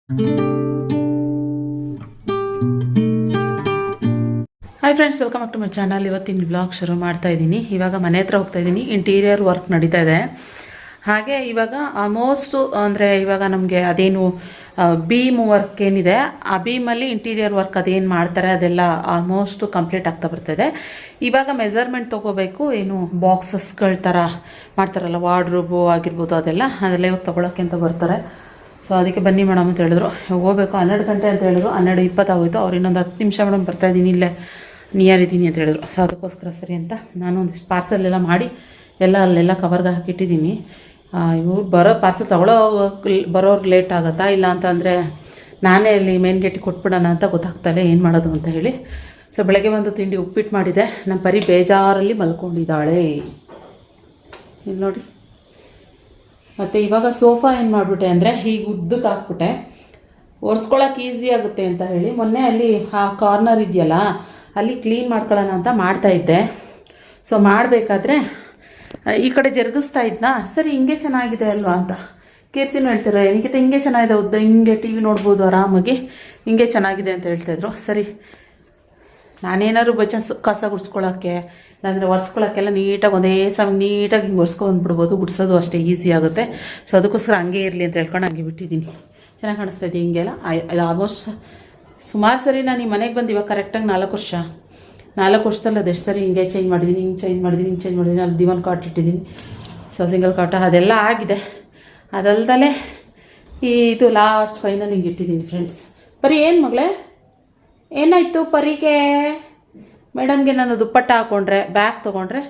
Hi friends, welcome back to my channel. ಇವತ್ತಿನ vlog ಶುರು ಮಾಡ್ತಾ ಇದ್ದೀನಿ. ಇವಾಗ ಮನೆ ಹತ್ರ ಹೋಗ್ತಾ ಇದ್ದೀನಿ. ಇಂಟೀರಿಯರ್ ವರ್ಕ್ ನಡೀತಾ ಇದೆ. ಹಾಗೆ ಇವಾಗ ಆಲ್ಮೋಸ್ಟ್ ಅಂದರೆ ಇವಾಗ ನಮಗೆ ಅದೇನು ಬೀಮ್ ವರ್ಕ್ ಏನಿದೆ, ಆ ಬೀಮಲ್ಲಿ ಇಂಟೀರಿಯರ್ ವರ್ಕ್ ಅದೇನು ಮಾಡ್ತಾರೆ ಅದೆಲ್ಲ ಆಲ್ಮೋಸ್ಟ್ ಕಂಪ್ಲೀಟ್ ಆಗ್ತಾ ಬರ್ತಾಯಿದೆ. ಇವಾಗ ಮೆಜರ್ಮೆಂಟ್ ತೊಗೋಬೇಕು. ಏನು ಬಾಕ್ಸಸ್ಗಳ ಥರ ಮಾಡ್ತಾರಲ್ಲ, ವಾರ್ಡ್ರೋಬು ಆಗಿರ್ಬೋದು, ಅದೆಲ್ಲ ಇವಾಗ ತೊಗೊಳಕ್ಕೆ ಅಂತ ಬರ್ತಾರೆ. ಸೊ ಅದಕ್ಕೆ ಬನ್ನಿ ಮೇಡಮ್ ಅಂತ ಹೇಳಿದ್ರು. ಹೋಗಬೇಕು 12 ಗಂಟೆ ಅಂತ ಹೇಳಿದ್ರು. 12:20 ಆಗೋಯ್ತು. ಅವ್ರು ಇನ್ನೊಂದು 10 ನಿಮಿಷ ಮೇಡಮ್ ಬರ್ತಾಯಿದ್ದೀನಿ, ಇಲ್ಲೇ ನಿಯರ್ ಇದ್ದೀನಿ ಅಂತ ಹೇಳಿದ್ರು. ಸೊ ಅದಕ್ಕೋಸ್ಕರ ಸರಿ ಅಂತ ನಾನು ಒಂದಿಷ್ಟು ಪಾರ್ಸಲ್ ಎಲ್ಲ ಮಾಡಿ ಅಲ್ಲೆಲ್ಲ ಕವರ್ಗೆ ಹಾಕಿಟ್ಟಿದ್ದೀನಿ. ಇವ್ರು ಪಾರ್ಸಲ್ ಬರೋರ್ಗೆ ಲೇಟ್ ಆಗುತ್ತಾ ಇಲ್ಲ ಅಂತಂದರೆ ನಾನೇ ಅಲ್ಲಿ ಮೇನ್ ಗೇಟಿಗೆ ಕೊಟ್ಬಿಡೋಣ ಅಂತ ಗೊತ್ತಾಗ್ತಾಯಿಲ್ಲ ಏನು ಮಾಡೋದು ಅಂತ ಹೇಳಿ. ಸೊ ಬೆಳಗ್ಗೆ ಒಂದು ತಿಂಡಿ ಉಪ್ಪಿಟ್ಟು ಮಾಡಿದೆ. ನಮ್ಮ ಪರಿ ಬೇಜಾರಲ್ಲಿ ಮಲ್ಕೊಂಡಿದ್ದಾಳೆ ಇಲ್ಲಿ ನೋಡಿ. ಮತ್ತು ಇವಾಗ ಸೋಫಾ ಏನು ಮಾಡಿಬಿಟ್ಟೆ ಅಂದರೆ ಹೀಗೆ ಉದ್ದಕ್ಕೆ ಹಾಕ್ಬಿಟ್ಟೆ, ಒರೆಸ್ಕೊಳಕ್ಕೆ ಈಸಿ ಆಗುತ್ತೆ ಅಂತ ಹೇಳಿ ಮೊನ್ನೆ ಅಲ್ಲಿ ಆ ಕಾರ್ನರ್ ಇದೆಯಲ್ಲ ಅಲ್ಲಿ ಕ್ಲೀನ್ ಮಾಡ್ಕೊಳ್ಳೋಣ ಅಂತ ಮಾಡ್ತಾಯಿದ್ದೆ. ಸೊ ಮಾಡಬೇಕಾದ್ರೆ ಈ ಕಡೆ ಜರುಗಿಸ್ತಾ ಇದ್ನಾ, ಸರಿ ಹಿಂಗೆ ಚೆನ್ನಾಗಿದೆ ಅಲ್ವಾ ಅಂತ ಕೀರ್ತಿನೂ ಹೇಳ್ತಾರೆ, ಏನಕ್ಕಿಂತ ಹಿಂಗೆ ಚೆನ್ನಾಗಿದೆ, ಉದ್ದ ಹಿಂಗೆ ಟಿ ವಿ ನೋಡ್ಬೋದು ಆರಾಮಾಗಿ, ಹಿಂಗೆ ಚೆನ್ನಾಗಿದೆ ಅಂತ ಹೇಳ್ತಾಯಿದ್ರು. ಸರಿ ನಾನೇನಾದ್ರು ಬಚಾನ್ಸ್ ಕಸ ಗುಡಿಸ್ಕೊಳಕ್ಕೆ ಇಲ್ಲಾಂದರೆ ಒರೆಸ್ಕೊಳಕ್ಕೆಲ್ಲ ನೀಟಾಗಿ ಒಂದೇ ಸಮ ನೀಟಾಗಿ ಹಿಂಗೆ ಒರೆಸ್ಕೊಂಡ್ಬಿಡ್ಬೋದು. ಗುಡಿಸೋದು ಅಷ್ಟೇ ಈಸಿ ಆಗುತ್ತೆ. ಸೊ ಅದಕ್ಕೋಸ್ಕರ ಹಂಗೆ ಇರಲಿ ಅಂತ ಹೇಳ್ಕೊಂಡು ಹಂಗೆ ಬಿಟ್ಟಿದ್ದೀನಿ. ಚೆನ್ನಾಗಿ ಕಾಣಿಸ್ತಾ ಇದೆ ಹಿಂಗೆಲ್ಲ. ಇದು ಆಲ್ಮೋಸ್ಟ್ ಸುಮಾರು ಸರಿ ನಾನು ಈ ಮನೆಗೆ ಬಂದು ಇವಾಗ ಕರೆಕ್ಟಾಗಿ 4 ವರ್ಷದಲ್ಲಿ ಅದೆಷ್ಟು ಸರಿ ಹಿಂಗೆ ಚೇಂಜ್ ಮಾಡಿದ್ದೀನಿ, ಹಿಂಗೆ ಚೇಂಜ್ ಮಾಡಿದ್ದೀನಿ. ಅಲ್ಲಿ ದಿವಾನ್ ಕಾಟ್ ಇಟ್ಟಿದ್ದೀನಿ. ಸೊ ಸಿಂಗಲ್ ಕಾಟ ಅದೆಲ್ಲ ಆಗಿದೆ. ಅದಲ್ದಲೇ ಇದು ಲಾಸ್ಟ್ ಫೈನಲ್ ಹಿಂಗೆ ಇಟ್ಟಿದ್ದೀನಿ ಫ್ರೆಂಡ್ಸ್. ಪರಿ ಏನು ಮಗಳೇ, ಏನಾಯಿತು ಪರಿಗೆ? ಮೇಡಮ್ಗೆ ನಾನು ದುಪ್ಪಟ್ಟ ಹಾಕ್ಕೊಂಡ್ರೆ, ಬ್ಯಾಗ್ ತೊಗೊಂಡ್ರೆ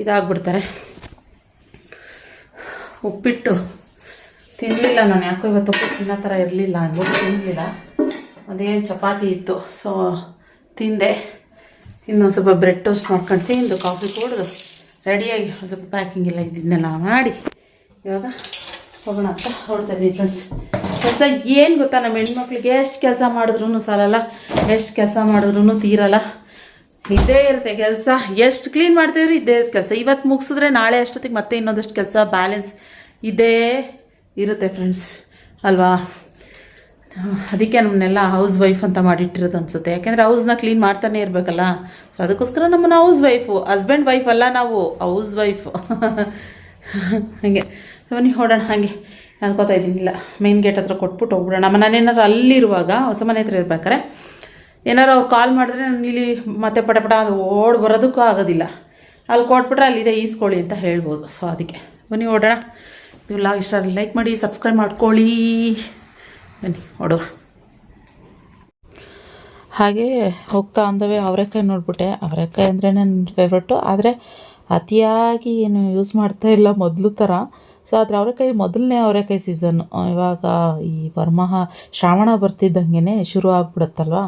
ಇದಾಗ್ಬಿಡ್ತಾರೆ. ಉಪ್ಪಿಟ್ಟು ತಿನ್ನಲಿಲ್ಲ ನಾನು, ಯಾಕೋ ಇವತ್ತು ಉಪ್ಪಿಟ್ಟು ತಿನ್ನೋ ಥರ ಇರಲಿಲ್ಲ, ಅಂದ್ಬಿಟ್ಟು ತಿನ್ನಲಿಲ್ಲ. ಅದೇನು ಚಪಾತಿ ಇತ್ತು, ಸೊ ತಿಂದೆ. ಇನ್ನೊಂದು ಸ್ವಲ್ಪ ಬ್ರೆಡ್ ಟೋಸ್ಟ್ ಮಾಡ್ಕೊಂಡು ತಿಂದು ಕಾಫಿ ಕುಡಿದು ರೆಡಿಯಾಗಿ ಸ್ವಲ್ಪ ಪ್ಯಾಕಿಂಗ್ ಎಲ್ಲ ಇದನ್ನೆಲ್ಲ ಮಾಡಿ ಇವಾಗ ಹೋಗೋಣ ಅಂತ ಹೊರಡ್ತಾ ಇದ್ದೀನಿ ಫ್ರೆಂಡ್ಸ್. ಕೆಲಸ ಏನು ಗೊತ್ತಾ, ನಮ್ಮ ಹೆಣ್ಮಕ್ಳಿಗೆ ಎಷ್ಟು ಕೆಲಸ ಮಾಡಿದ್ರೂ ಸಾಲಲ್ಲ, ಎಷ್ಟು ಕೆಲಸ ಮಾಡಿದ್ರೂ ತೀರಲ್ಲ. ಇದ್ದೇ ಇರುತ್ತೆ ಕೆಲಸ. ಎಷ್ಟು ಕ್ಲೀನ್ ಮಾಡ್ತಿದ್ರು ಇದ್ದೇ ಇರುತ್ತೆ ಕೆಲಸ. ಇವತ್ತು ಮುಗಿಸಿದ್ರೆ ನಾಳೆ ಅಷ್ಟೊತ್ತಿಗೆ ಮತ್ತೆ ಇನ್ನೊಂದಷ್ಟು ಕೆಲಸ ಬ್ಯಾಲೆನ್ಸ್ ಇದೇ ಇರುತ್ತೆ ಫ್ರೆಂಡ್ಸ್ ಅಲ್ವಾ. ಅದಕ್ಕೆ ನಮ್ಮನ್ನೆಲ್ಲ ಹೌಸ್ ವೈಫ್ ಅಂತ ಮಾಡಿಟ್ಟಿರೋದು ಅನಿಸುತ್ತೆ. ಯಾಕೆಂದರೆ ಹೌಸ್ನ ಕ್ಲೀನ್ ಮಾಡ್ತಾನೆ ಇರಬೇಕಲ್ಲ. ಸೊ ಅದಕ್ಕೋಸ್ಕರ ನಮ್ಮನ್ನು ಹೌಸ್ ವೈಫು, ಹಸ್ಬೆಂಡ್ ವೈಫ್ ಅಲ್ಲ, ನಾವು ಹೌಸ್ ವೈಫು ಹಾಗೆ. ಸೊ ಬನ್ನಿ ಹೊಡೋಣ. ಹಾಗೆ ಅನ್ಕೋತಾ ಇದ್ದೀನಿ. ಇಲ್ಲ ಮೇನ್ ಗೇಟ್ ಹತ್ರ ಕೊಟ್ಬಿಟ್ಟು ಹೋಗ್ಬಿಡೋಣ. ನಾನೇನಾದ್ರು ಅಲ್ಲಿರುವಾಗ ಹೊಸ ಮನೆ ಹತ್ರ ಇರ್ಬೇಕಾರೆ ಏನಾರು ಅವ್ರು ಕಾಲ್ ಮಾಡಿದ್ರೆ ನಾನು ಇಲ್ಲಿ ಮತ್ತೆ ಪಟ ಅದು ಓಡಿ ಬರೋದಕ್ಕೂ ಆಗೋದಿಲ್ಲ. ಅಲ್ಲಿ ಕೊಟ್ಬಿಟ್ರೆ ಅಲ್ಲಿದೆ ಈಸ್ಕೊಳ್ಳಿ ಅಂತ ಹೇಳ್ಬೋದು. ಸೊ ಅದಕ್ಕೆ ಬನ್ನಿ ಓಡೋಣ. ಇವೆಲ್ಲ ಇಷ್ಟ ಲೈಕ್ ಮಾಡಿ, ಸಬ್ಸ್ಕ್ರೈಬ್ ಮಾಡ್ಕೊಳ್ಳಿ. ಬನ್ನಿ ಹೊಡುವ. ಹಾಗೆ ಹೋಗ್ತಾ ಅಂದವೇ ಅವರೆಕಾಯಿ ನೋಡ್ಬಿಟ್ಟೆ. ಅವರೆಕಾಯಿ ಅಂದರೆ ನನ್ನ ಫೇವ್ರೆಟು, ಆದರೆ ಅತಿಯಾಗಿ ಏನು ಯೂಸ್ ಮಾಡ್ತಾ ಇಲ್ಲ ಮೊದಲು ಥರ. ಸೊ ಆದರೆ ಅವರೆಕಾಯಿ ಮೊದಲನೇ ಅವರೆಕಾಯಿ ಸೀಸನ್ನು ಇವಾಗ ಈ ಶ್ರಾವಣ ಬರ್ತಿದ್ದಂಗೆ ಶುರು ಆಗಿಬಿಡುತ್ತಲ್ವ.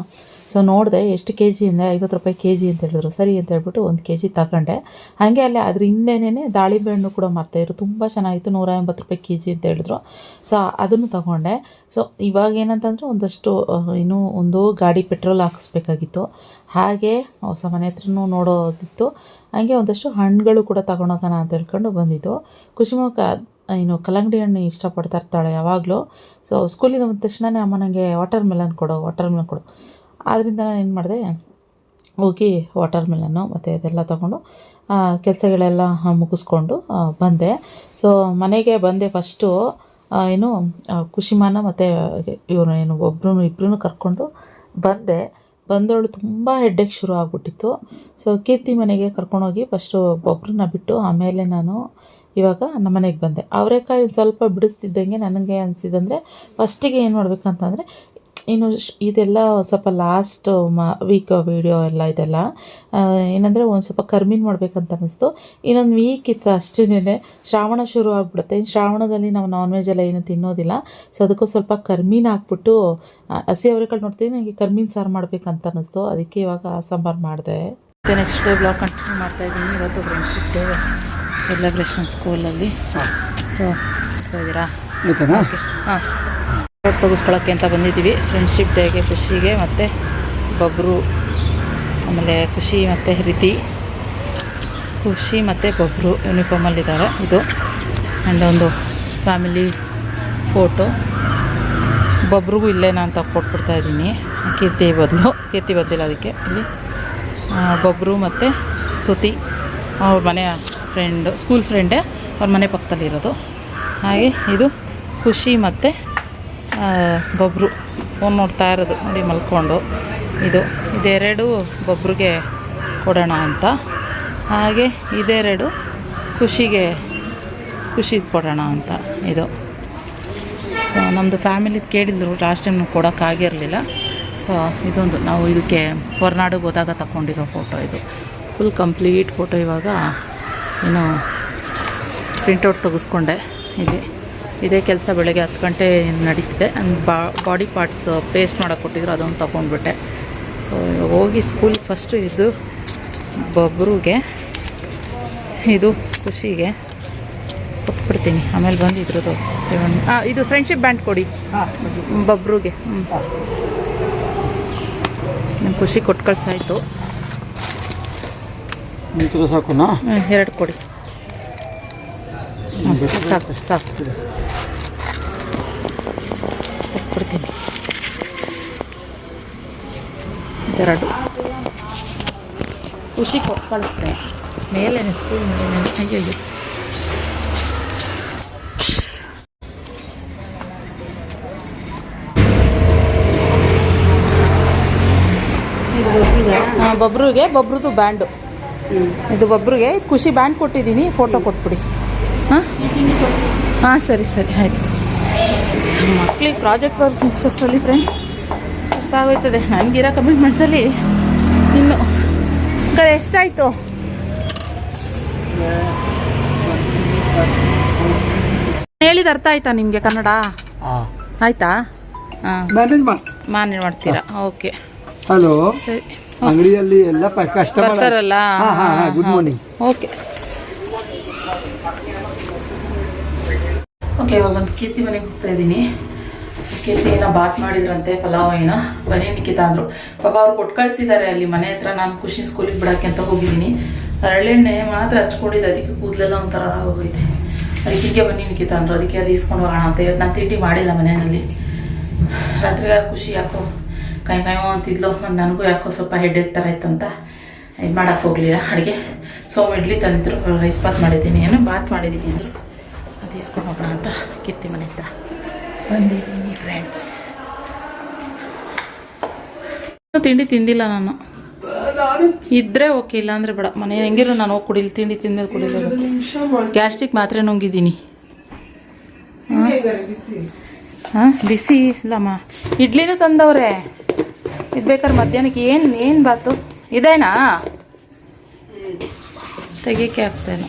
ಸೊ ನೋಡಿದೆ ಎಷ್ಟು ಕೆ ಜಿ ಅಂದರೆ 50 ರೂಪಾಯಿ ಕೆ ಜಿ ಅಂತ ಹೇಳಿದ್ರು. ಸರಿ ಅಂತ ಹೇಳ್ಬಿಟ್ಟು 1 ಕೆ ಜಿ ತಗೊಂಡೆ. ಹಾಗೆ ಅಲ್ಲೇ ಅದ್ರ ಹಿಂದೆನೇ ದಾಳಿಂಬೆ ಹಣ್ಣು ಕೂಡ ಮಾರ್ತಾಯಿದ್ರು, ತುಂಬ ಚೆನ್ನಾಗಿತ್ತು. 180 ರೂಪಾಯಿ ಕೆ ಜಿ ಅಂತ ಹೇಳಿದ್ರು. ಸೊ ಅದನ್ನು ತಗೊಂಡೆ. ಸೊ ಇವಾಗ ಏನಂತಂದರೆ ಒಂದಷ್ಟು ಇನ್ನೂ ಒಂದು ಗಾಡಿ ಪೆಟ್ರೋಲ್ ಹಾಕಿಸ್ಬೇಕಾಗಿತ್ತು. ಹಾಗೆ ಹೊಸ ಮನೆ ಹತ್ರನೂ ನೋಡೋದಿತ್ತು. ಹಾಗೆ ಒಂದಷ್ಟು ಹಣ್ಣುಗಳು ಕೂಡ ತಗೊಂಡೋಗೋಣ ಅಂತ ಹೇಳ್ಕೊಂಡು ಬಂದಿದ್ದು. ಕುಸುಮಕ್ಕ ಕಲ್ಲಂಗಡಿ ಹಣ್ಣು ಇಷ್ಟಪಡ್ತಾ ಇರ್ತಾಳೆ ಯಾವಾಗಲೂ. ಸೊ ಸ್ಕೂಲಿಂದ ಬಂದ ತಕ್ಷಣವೇ ಅಮ್ಮ ನನಗೆ ವಾಟರ್ ಮೆಲನ್ ಕೊಡು. ಆದ್ದರಿಂದ ನಾನು ಏನು ಮಾಡಿದೆ, ಹೋಗಿ ವಾಟರ್ ಮೆಲನ್ನು ಮತ್ತು ಇದೆಲ್ಲ ತೊಗೊಂಡು ಕೆಲಸಗಳೆಲ್ಲ ಮುಗಿಸ್ಕೊಂಡು ಬಂದೆ. ಸೊ ಮನೆಗೆ ಬಂದೆ ಫಸ್ಟು ಕುಶಿಮಾನ ಮತ್ತು ಇಬ್ಬರೂ ಕರ್ಕೊಂಡು ಬಂದವಳು ತುಂಬ ಹೆಡ್ಡೇಕ್ ಶುರು ಆಗಿಬಿಟ್ಟಿತ್ತು. ಸೊ ಕೀರ್ತಿ ಮನೆಗೆ ಕರ್ಕೊಂಡೋಗಿ ಫಸ್ಟು ಒಬ್ಬರನ್ನ ಬಿಟ್ಟು ಆಮೇಲೆ ನಾನು ಇವಾಗ ನಮ್ಮ ಮನೆಗೆ ಬಂದೆ. ಅವರೆಕಾಯಿ ಸ್ವಲ್ಪ ಬಿಡಿಸ್ತಿದ್ದಂಗೆ ನನಗೆ ಅನಿಸಿದಂದರೆ ಫಸ್ಟಿಗೆ ಏನು ಮಾಡಬೇಕಂತಂದರೆ, ಇನ್ನು ಇದೆಲ್ಲ ಸ್ವಲ್ಪ ಲಾಸ್ಟ್ ವೀಕ್ ವೀಡಿಯೋ ಎಲ್ಲ ಇದೆಲ್ಲ ಏನಂದರೆ ಒಂದು ಸ್ವಲ್ಪ ಕರ್ಮೀನ್ ಮಾಡಬೇಕಂತ ಅನ್ನಿಸ್ತು. ಇನ್ನೊಂದು ವೀಕ್ ಇತ್ತು ಅಷ್ಟೇ. ಶ್ರಾವಣ ಶುರು ಆಗಿಬಿಡುತ್ತೆ. ಶ್ರಾವಣದಲ್ಲಿ ನಾವು ನಾನ್ ವೆಜ್ ಎಲ್ಲ ಏನು ತಿನ್ನೋದಿಲ್ಲ. ಸೊ ಅದಕ್ಕೂ ಸ್ವಲ್ಪ ಕರ್ಮೀನ್ ಹಾಕ್ಬಿಟ್ಟು ಹಸಿ ಅವರೆಕಾಳು ನೋಡ್ತೀನಿ, ನನಗೆ ಕರ್ಮೀನ್ ಸಾರು ಮಾಡಬೇಕಂತ ಅನ್ನಿಸ್ತು. ಅದಕ್ಕೆ ಇವಾಗ ಸಾಂಬಾರು ಮಾಡಿದೆ. ಮತ್ತು ನೆಕ್ಸ್ಟ್ ಡೇ ಬ್ಲಾಗ್ ಕಂಟಿನ್ಯೂ ಮಾಡ್ತಾಯಿದ್ದೀನಿ. ಇವತ್ತು ಫ್ರೆಂಡ್ಶಿಪ್ ಡೇ ಸೆಲೆಬ್ರೇಷನ್ ಸ್ಕೂಲಲ್ಲಿ. ಸೊ ಇದ್ದೀರಾ? ಓಕೆ, ಹಾಂ, ಫೋಟೋ ತೆಗೆಸ್ಕೊಳ್ಳೋಕ್ಕೆ ಅಂತ ಬಂದಿದ್ದೀವಿ. ಫ್ರೆಂಡ್ಶಿಪ್ ಡೇಗೆ ಖುಷಿಗೆ ಮತ್ತು ಬಬ್ರು, ಆಮೇಲೆ ಖುಷಿ ಮತ್ತು ಹೃತಿ, ಖುಷಿ ಮತ್ತು ಬಬ್ರು ಯೂನಿಫಾರ್ಮಲ್ಲಿದ್ದಾರೆ. ಇದು ಆ್ಯಂಡ್ ಒಂದು ಫ್ಯಾಮಿಲಿ ಫೋಟೋ. ಬಬ್ರಿಗೂ ಇಲ್ಲೇ ನಾನು ಕೊಟ್ಬಿಡ್ತಾ ಇದ್ದೀನಿ, ಕೀರ್ತಿ ಬದ್ದಿಲ್ಲ ಅದಕ್ಕೆ. ಇಲ್ಲಿ ಬಬ್ರು ಮತ್ತು ಸ್ತುತಿ ಅವ್ರ ಮನೆಯ ಫ್ರೆಂಡು, ಸ್ಕೂಲ್ ಫ್ರೆಂಡೇ, ಅವ್ರ ಮನೆ ಪಕ್ಕದಲ್ಲಿರೋದು. ಹಾಗೆ ಇದು ಖುಷಿ ಮತ್ತು ಬಬ್ರು ಫೋನ್ ನೋಡ್ತಾ ಇರೋದು ನೋಡಿ ಮಲ್ಕೊಂಡು. ಇದೆರಡು ಬಬ್ರಿಗೆ ಕೊಡೋಣ ಅಂತ. ಹಾಗೆ ಇದೆರಡು ಖುಷಿಗೆ ಕೊಡೋಣ ಅಂತ. ಇದು ಸೊ ನಮ್ಮದು ಫ್ಯಾಮಿಲಿದು ಕೇಳಿದ್ರು, ಲಾಸ್ಟ್ ಟೈಮ್ ಕೊಡೋಕ್ಕಾಗಿರಲಿಲ್ಲ. ಸೊ ಇದೊಂದು ನಾವು ಇದಕ್ಕೆ ಹೊರನಾಡಿಗೆ ಹೋದಾಗ ತಗೊಂಡಿರೋ ಫೋಟೋ. ಇದು ಫುಲ್ ಕಂಪ್ಲೀಟ್ ಫೋಟೋ. ಇವಾಗ ಏನು ಪ್ರಿಂಟೌಟ್ ತೆಗೆಸ್ಕೊಂಡೆ. ಇದೇ ಕೆಲಸ ಬೆಳಗ್ಗೆ 10 ಗಂಟೆ ನಡೀತಿದೆ. ಬಾಡಿ ಪಾರ್ಟ್ಸ್ ಪೇಸ್ಟ್ ಮಾಡೋಕ್ಕೆ ಕೊಟ್ಟಿದ್ರು, ಅದೊಂದು ತೊಗೊಂಡ್ಬಿಟ್ಟೆ. ಸೊ ಇವಾಗ ಹೋಗಿ ಸ್ಕೂಲಿಗೆ ಫಸ್ಟು ಇದು ಬಬ್ರುಗೆ, ಇದು ಖುಷಿಗೆ ಕೊಟ್ಬಿಡ್ತೀನಿ. ಆಮೇಲೆ ಬಂದು ಇದ್ರದ್ದು ಇದು ಫ್ರೆಂಡ್ಶಿಪ್ ಬ್ಯಾಂಡ್ ಕೊಡಿ ಬಬ್ರುಗೆ. ನಮ್ಮ ಖುಷಿ ಕೊಟ್ಟು ಕಳ್ಸಾಯಿತು. 2 ಕೊಡಿ. ಸಾಕು ಕೊಟ್ಬಿಡ್ತೀನಿ. 2 ಖುಷಿ ಕೊಟ್ಟು ಕಳಿಸ್ದೆ. ಮೇಲೆ ಸ್ಕೂಲ್ ಮೇಲೆ ಅಯ್ಯೋ ಬಬ್ರುದು ಬ್ಯಾಂಡು. ಇದು ಬಬ್ರುಗೆ, ಇದು ಖುಷಿ ಬ್ಯಾಂಡ್ ಕೊಟ್ಟಿದ್ದೀನಿ. ಫೋಟೋ ಕೊಟ್ಬಿಡಿ. ಹಾಂ ಸರಿ ಆಯಿತು. ಮಕ್ಳಿಗೆ ಪ್ರಾಜೆಕ್ಟ್ ವರ್ಕ್ ಮುಗಿಸೋಷ್ಟರಲ್ಲಿ ಫ್ರೆಂಡ್ಸ್ ಸಾಗೋಯ್ತದೆ. ನನಗಿರೋ ಕಮಿಟ್ಮೆಂಟ್ಸಲ್ಲಿ ಇನ್ನು ಎಷ್ಟಾಯಿತು? ಹೇಳಿದ ಅರ್ಥ ಆಯ್ತಾ ನಿಮಗೆ ಕನ್ನಡ? ಆಯ್ತಾ? ಹಾಂ ಮ್ಯಾನೇಜ್ ಮಾಡ್ತೀರಾ? ಓಕೆ. ಹಲೋ, ಸರಿ. ಅಂಗಡಿಯಲ್ಲಿ ಎಲ್ಲ ಬರ್ತಾರಲ್ಲ. Good morning. ಓಕೆ. ಇವಾಗ ಒಂದು ಕೀರ್ತಿ ಮನೆಗೆ ಹೋಗ್ತಾ ಇದ್ದೀನಿ. ಸೊ ಕೀರ್ತಿ ಏನೋ ಬಾತ್ ಮಾಡಿದ್ರಂತೆ, ಪಲಾವ್ ಏನೋ. ಬನ್ನಿ ನಿಖಿತಾ ಅಂದರು. ಪಾಪ ಅವ್ರು ಕೊಟ್ಟು ಕಳಿಸಿದ್ದಾರೆ ಅಲ್ಲಿ ಮನೆ ಹತ್ರ. ನಾನು ಖುಷಿ ಸ್ಕೂಲಿಗೆ ಬಿಡೋಕ್ಕೆ ಅಂತ ಹೋಗಿದ್ದೀನಿ. ಹರಳೆಣ್ಣೆ ಮಾತ್ರ ಹಚ್ಕೊಂಡಿದ್ದೆ, ಅದಕ್ಕೆ ಕೂದಲೆಲ್ಲ ಒಂಥರ ಹೋಗೈತೆ. ಅದಕ್ಕೆ ಹೀಗೆ ಬನ್ನಿ ನಿಖಿತಾ ಅಂದರು. ಅದಕ್ಕೆ ಅದು ಇಸ್ಕೊಂಡು ಹೋಗೋಣ ಅಂತ. ಇವತ್ತು ನಾನು ತಿಂಡಿ ಮಾಡಿಲ್ಲ ಮನೆಯಲ್ಲಿ. ರಾತ್ರಿ ಖುಷಿ ಯಾಕೋ ಕೈ ಅಂತಿದ್ಲು. ಮತ್ತು ನನಗೂ ಯಾಕೋ ಸ್ವಲ್ಪ ಹೆಡ್ ಥರ ಇತ್ತಂತ ಇದು ಮಾಡೋಕ್ಕೆ ಹೋಗಲಿಲ್ಲ ಅಡುಗೆ. ಇಡ್ಲಿ ತಂದಿದ್ರು, ರೈಸ್ ಬಾತ್ ಮಾಡಿದ್ದೀನಿ, ಏನೋ ಬಾತ್ ಮಾಡಿದ್ದೀನಿ ಅಂದರು. ಅದು ಇಸ್ಕೊಂಡು ಹೋಗೋಣ ಅಂತ ಕೀರ್ತಿ ಮನೆ ಹತ್ರ ಬಂದಿದ್ದೀನಿ ಫ್ರೆಂಡ್ಸ್. ತಿಂಡಿ ತಿಂದಿಲ್ಲ ನಾನು. ಇದ್ದರೆ ಓಕೆ, ಇಲ್ಲ ಅಂದರೆ ಬೇಡ. ಮನೆ ಹೆಂಗಿರೋ ನಾನು ಹೋಗಿ ಕುಡಿಲಿ. ತಿಂಡಿ ತಿಂದ್ಮೇಲೆ ಕುಡಿಲ್ಲ. ಗ್ಯಾಸ್ಟ್ರಿಕ್ ಮಾತ್ರೆ ನುಂಗಿದ್ದೀನಿ. ಹಾಂ ಬಿಸಿ ಇಲ್ಲಮ್ಮ. ಇಡ್ಲಿನೂ ತಂದವ್ರೆ. ಇದು ಬೇಕಾದ್ರೆ ಮಧ್ಯಾಹ್ನಕ್ಕೆ ಏನು ಬಾತು ಇದೇನಾ? ತೆಗಿಯಕ್ಕೆ ಆಗ್ತೇನೋ.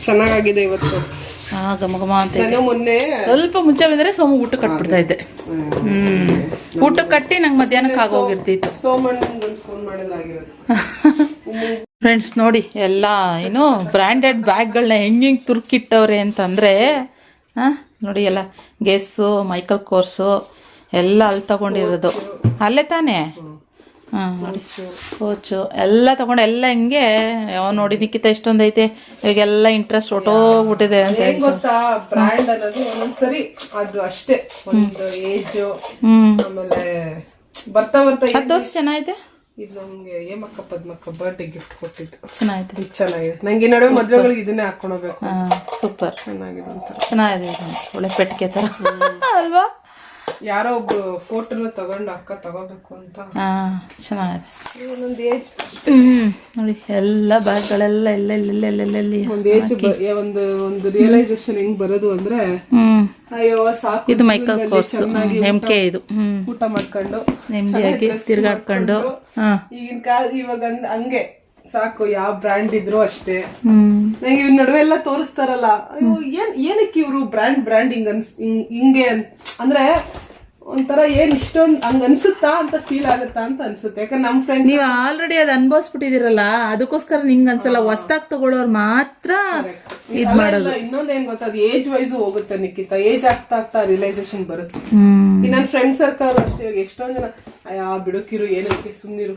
ಚೆನ್ನಾಗಿದೆ ಇವತ್ತು. ಘಮ ಅಂತ. ಮೊನ್ನೆ ಸ್ವಲ್ಪ ಮುಂಚೆ ಬಂದರೆ ಸೋಮು ಊಟ ಕಟ್ಬಿಡ್ತಾ ಇದ್ದೆ. ಊಟಕ್ಕೆ ಕಟ್ಟಿ ನಂಗೆ ಮಧ್ಯಾಹ್ನಕ್ಕೆ ಆಗೋಗಿರ್ತಿತ್ತು. ಫ್ರೆಂಡ್ಸ್ ನೋಡಿ, ಎಲ್ಲ ಏನು ಬ್ರ್ಯಾಂಡೆಡ್ ಬ್ಯಾಗ್ಗಳನ್ನ ಹೆಂಗೆ ತುರ್ಕಿಟ್ಟವ್ರೆ ಅಂತಂದರೆ, ನೋಡಿ ಎಲ್ಲ ಗೆಸ್ಸು, ಮೈಕಲ್ ಕೋರ್ಸು ಎಲ್ಲ ಅಲ್ಲಿ ತಗೊಂಡಿರೋದು. ಅಲ್ಲೇ ತಾನೇ? ಹಾಂ ನೋಡಿ, ಕೋಚು ಎಲ್ಲ ತಗೊಂಡು ಎಲ್ಲ ಹಿಂಗೆ. ನೋಡಿ ನಿಖಿತ ಎಷ್ಟೊಂದು ಐತೆ ಈಗೆಲ್ಲ. ಇಂಟ್ರೆಸ್ಟ್ ಹೊಟ್ಟೋಗ್ಬಿಟ್ಟಿದೆ ಅಂತ. ಗೊತ್ತಾ, ಬ್ರ್ಯಾಂಡ್ ಅನ್ನೋದು ಒಂದೊಂದ್ಸರಿ ಅದು ಅಷ್ಟೇ ಒಂದು ಏಜ್. ಆಮೇಲೆ ಬರ್ತಾ 10 ವರ್ಷ ಚೆನ್ನಾಗಿದೆ. ಇದು ನಮ್ಗೆ ಏಮಕ್ಕ ಪದ್ಮಕ್ಕ ಬರ್ಡೇ ಗಿಫ್ಟ್ ಕೊಟ್ಟಿದ್ದು. ಚೆನ್ನಾಗಿದೆ. ನಂಗೆ ನಡುವೆ ಮದ್ವೆಗಳಿಗೆ ಇದನ್ನೇ ಹಾಕೊಂಡು ಹೋಗ್ಬೇಕು. ಸೂಪರ್ ಚೆನ್ನಾಗಿದೆ ಅಂತ. ಚೆನ್ನಾಗಿದೆ. ಒಳ್ಳೆ ಪೆಟ್ಟಿಗೆ ಥರ ಅಲ್ವಾ? ಯಾರೋ ಒಬ್ರು ಫೋಟೋನ ತಗೊಂಡು ಅಕ್ಕ ತಗೋಬೇಕು ಅಂತ. ಚೆನ್ನಾಗಿದೆ. ಒಂದೊಂದು ಏಜ್. ನೋಡಿ ಎಲ್ಲ ಬ್ಯಾಗ್ಗಳೆಲ್ಲ ಎಲ್ಲೆಲ್ಲಿ ಒಂದು ಏಜ್ ಒಂದು ರಿಯಲೈಸೇಷನ್ ಹೆಂಗ್ ಬರೋದು ಅಂದ್ರೆ, ಅಯ್ಯೋ ಸಾಕು. ಇದು ಮೈಕಲ್ ಕೋರ್ಸ್ MK. ಇದು ಊಟ ಮಾಡ್ಕೊಂಡು ನೆಮ್ಮದಿಯಾಗಿ ತಿರ್ಗಾಡ್ಕೊಂಡು. ಈಗಿನ ಕಾಲ ಇವಾಗ ಹಂಗೆ ಸಾಕು, ಯಾವ ಬ್ರ್ಯಾಂಡ್ ಇದ್ರು ಅಷ್ಟೇ. ನಂಗೆ ಇವ್ ನಡುವೆ ಎಲ್ಲ ತೋರಿಸ್ತಾರಲ್ಲ, ಅಯ್ಯೋ ಏನಕ್ಕೆ ಇವ್ರು ಬ್ರ್ಯಾಂಡಿಂಗ್ ಹಿಂಗೆ ಅಂದ್ರೆ ಒಂಥರ ಏನ್ ಇಷ್ಟೊಂದು ಹಂಗ ಅನ್ಸುತ್ತಾ ಅಂತ ಫೀಲ್ ಆಗುತ್ತಾ ಅಂತ ಅನ್ಸುತ್ತೆ. ಯಾಕಂದ್ರೆ ನಮ್ ಫ್ರೆಂಡ್ಸ್ ನೀವು ಆಲ್ರೆಡಿ ಅದ್ ಅನ್ಭವಿಸ್ಬಿಟ್ಟಿದಿರಲ್ಲ, ಅದಕ್ಕೋಸ್ಕರ ನಿಂಗೆ ಅನ್ಸಲ್ಲ. ಹೊಸ್ದಾಗ್ ತಗೊಳ್ಳೋರು ಮಾತ್ರ ಇದ್ ಮಾಡೋದು. ಇನ್ನೊಂದೇನ್ ಗೊತ್ತಾ, ಅದು ಏಜ್ ವೈಸ್ ಹೋಗುತ್ತೆ ನಿಖಿತ. ಏಜ್ ಆಗ್ತಾ ರಿಯಲೈಸೇಷನ್ ಬರುತ್ತೆ. ನನ್ನ ಫ್ರೆಂಡ್ ಸರ್ಕಲ್ ಅಷ್ಟೇ. ಎಷ್ಟೊಂದ್ ಜನ ಅಯ್ಯಾ ಬಿಡುಕಿರು, ಏನಕ್ಕೆ ಸುಮ್ನಿರು,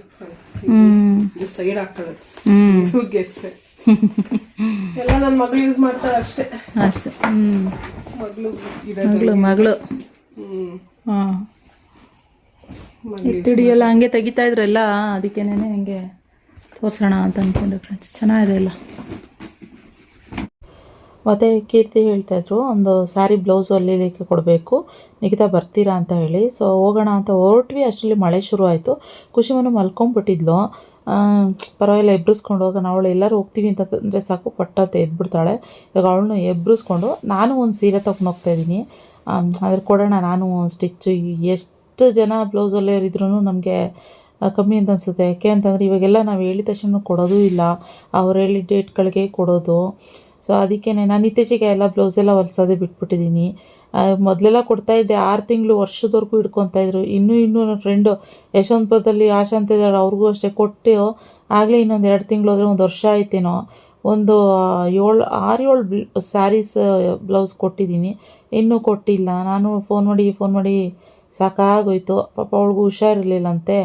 ಸೈಡ್ ಹಾಕೊಳ್ಳೋದು ಗೆಸ್ ಎಲ್ಲ. ನನ್ ಮಗಳು ಯೂಸ್ ಮಾಡ್ತಾಳೆ ಅಷ್ಟೇ. ಮಗಳು ಹಾಂ ಎತ್ತಿಡಿಯಲ್ಲ ಹಂಗೆ ತೆಗಿತಾ ಇದ್ರಲ್ಲ, ಅದಕ್ಕೇನೆ ಹಂಗೆ ತೋರಿಸೋಣ ಅಂತ ಅಂದ್ಕೊಂಡೆ ಫ್ರೆಂಡ್ಸ್. ಚೆನ್ನಾಗಿದೆ ಎಲ್ಲ. ಮತ್ತು ಕೀರ್ತಿ ಹೇಳ್ತಾಯಿದ್ರು ಒಂದು ಸ್ಯಾರಿ ಬ್ಲೌಸು ಹೊಲಿಲಿಕ್ಕೆ ಕೊಡಬೇಕು, ನಿಖಿತಾ ಬರ್ತೀರಾ ಅಂತ ಹೇಳಿ. ಸೊ ಹೋಗೋಣ ಅಂತ ಹೊರಟ್ವಿ. ಅಷ್ಟರಲ್ಲಿ ಮಳೆ ಶುರು ಆಯಿತು. ಖುಷಿಮನು ಮಲ್ಕೊಂಡ್ಬಿಟ್ಟಿದ್ಲು. ಪರವಾಗಿಲ್ಲ ಎಬ್ಬಿಸ್ಕೊಂಡು ಹೋಗೋಣ, ಅವಳು ಎಲ್ಲರೂ ಹೋಗ್ತೀವಿ ಅಂತಂದರೆ ಸಾಕು ಪಟ್ಟಂತ ಎದ್ಬಿಡ್ತಾಳೆ. ಇವಾಗ ಅವಳನ್ನು ಎಬ್ಬಿಸ್ಕೊಂಡು ನಾನು ಒಂದು ಸೀರೆ ತೊಗೊಂಡು ಹೋಗ್ತಾಯಿದ್ದೀನಿ. ಅದ್ರ ಕೊಡೋಣ, ನಾನು ಸ್ಟಿಚ್ಚು ಎಷ್ಟು ಜನ ಬ್ಲೌಸ್ ಹೊಲಿಯೋರಿದ್ರೂ ನಮಗೆ ಕಮ್ಮಿ ಅಂತ ಅನಿಸುತ್ತೆ. ಯಾಕೆ ಅಂತಂದರೆ ಇವಾಗೆಲ್ಲ ನಾವು ಹೇಳಿದ ತಕ್ಷಣ ಕೊಡೋದೂ ಇಲ್ಲ, ಅವ್ರು ಹೇಳಿದ ಡೇಟ್ಗಳಿಗೆ ಕೊಡೋದು. ಸೊ ಅದಕ್ಕೇ ನಾನು ಇತ್ತೀಚೆಗೆ ಎಲ್ಲ ಬ್ಲೌಸೆಲ್ಲ ಹೊಲ್ಸೋದೇ ಬಿಟ್ಬಿಟ್ಟಿದ್ದೀನಿ. ಮೊದಲೆಲ್ಲ ಕೊಡ್ತಾಯಿದ್ದೆ, 6 ತಿಂಗಳು ವರ್ಷದವರೆಗೂ ಇಟ್ಕೊತಾಯಿದ್ರು. ಇನ್ನೂ ನನ್ನ ಫ್ರೆಂಡು ಯಶವಂತಪುರದಲ್ಲಿ ಆಶಾ ಅಂತ ಇದ್ದಾಳೆ, ಅವ್ರಿಗೂ ಅಷ್ಟೇ ಕೊಟ್ಟು ಆಗಲೇ ಇನ್ನೊಂದು 2 ತಿಂಗಳು ಹೋದರೆ 1 ವರ್ಷ ಆಯ್ತೇನೋ. ಒಂದು 6-7 ಸ್ಯಾರೀಸ್ ಬ್ಲೌಸ್ ಕೊಟ್ಟಿದ್ದೀನಿ, ಇನ್ನೂ ಕೊಟ್ಟಿಲ್ಲ. ನಾನು ಫೋನ್ ಮಾಡಿ ಸಾಕಾಗೋಯ್ತು. ಪಾಪ ಅವಳಿಗೂ ಹುಷಾರಿರಲಿಲ್ಲಂತೆ,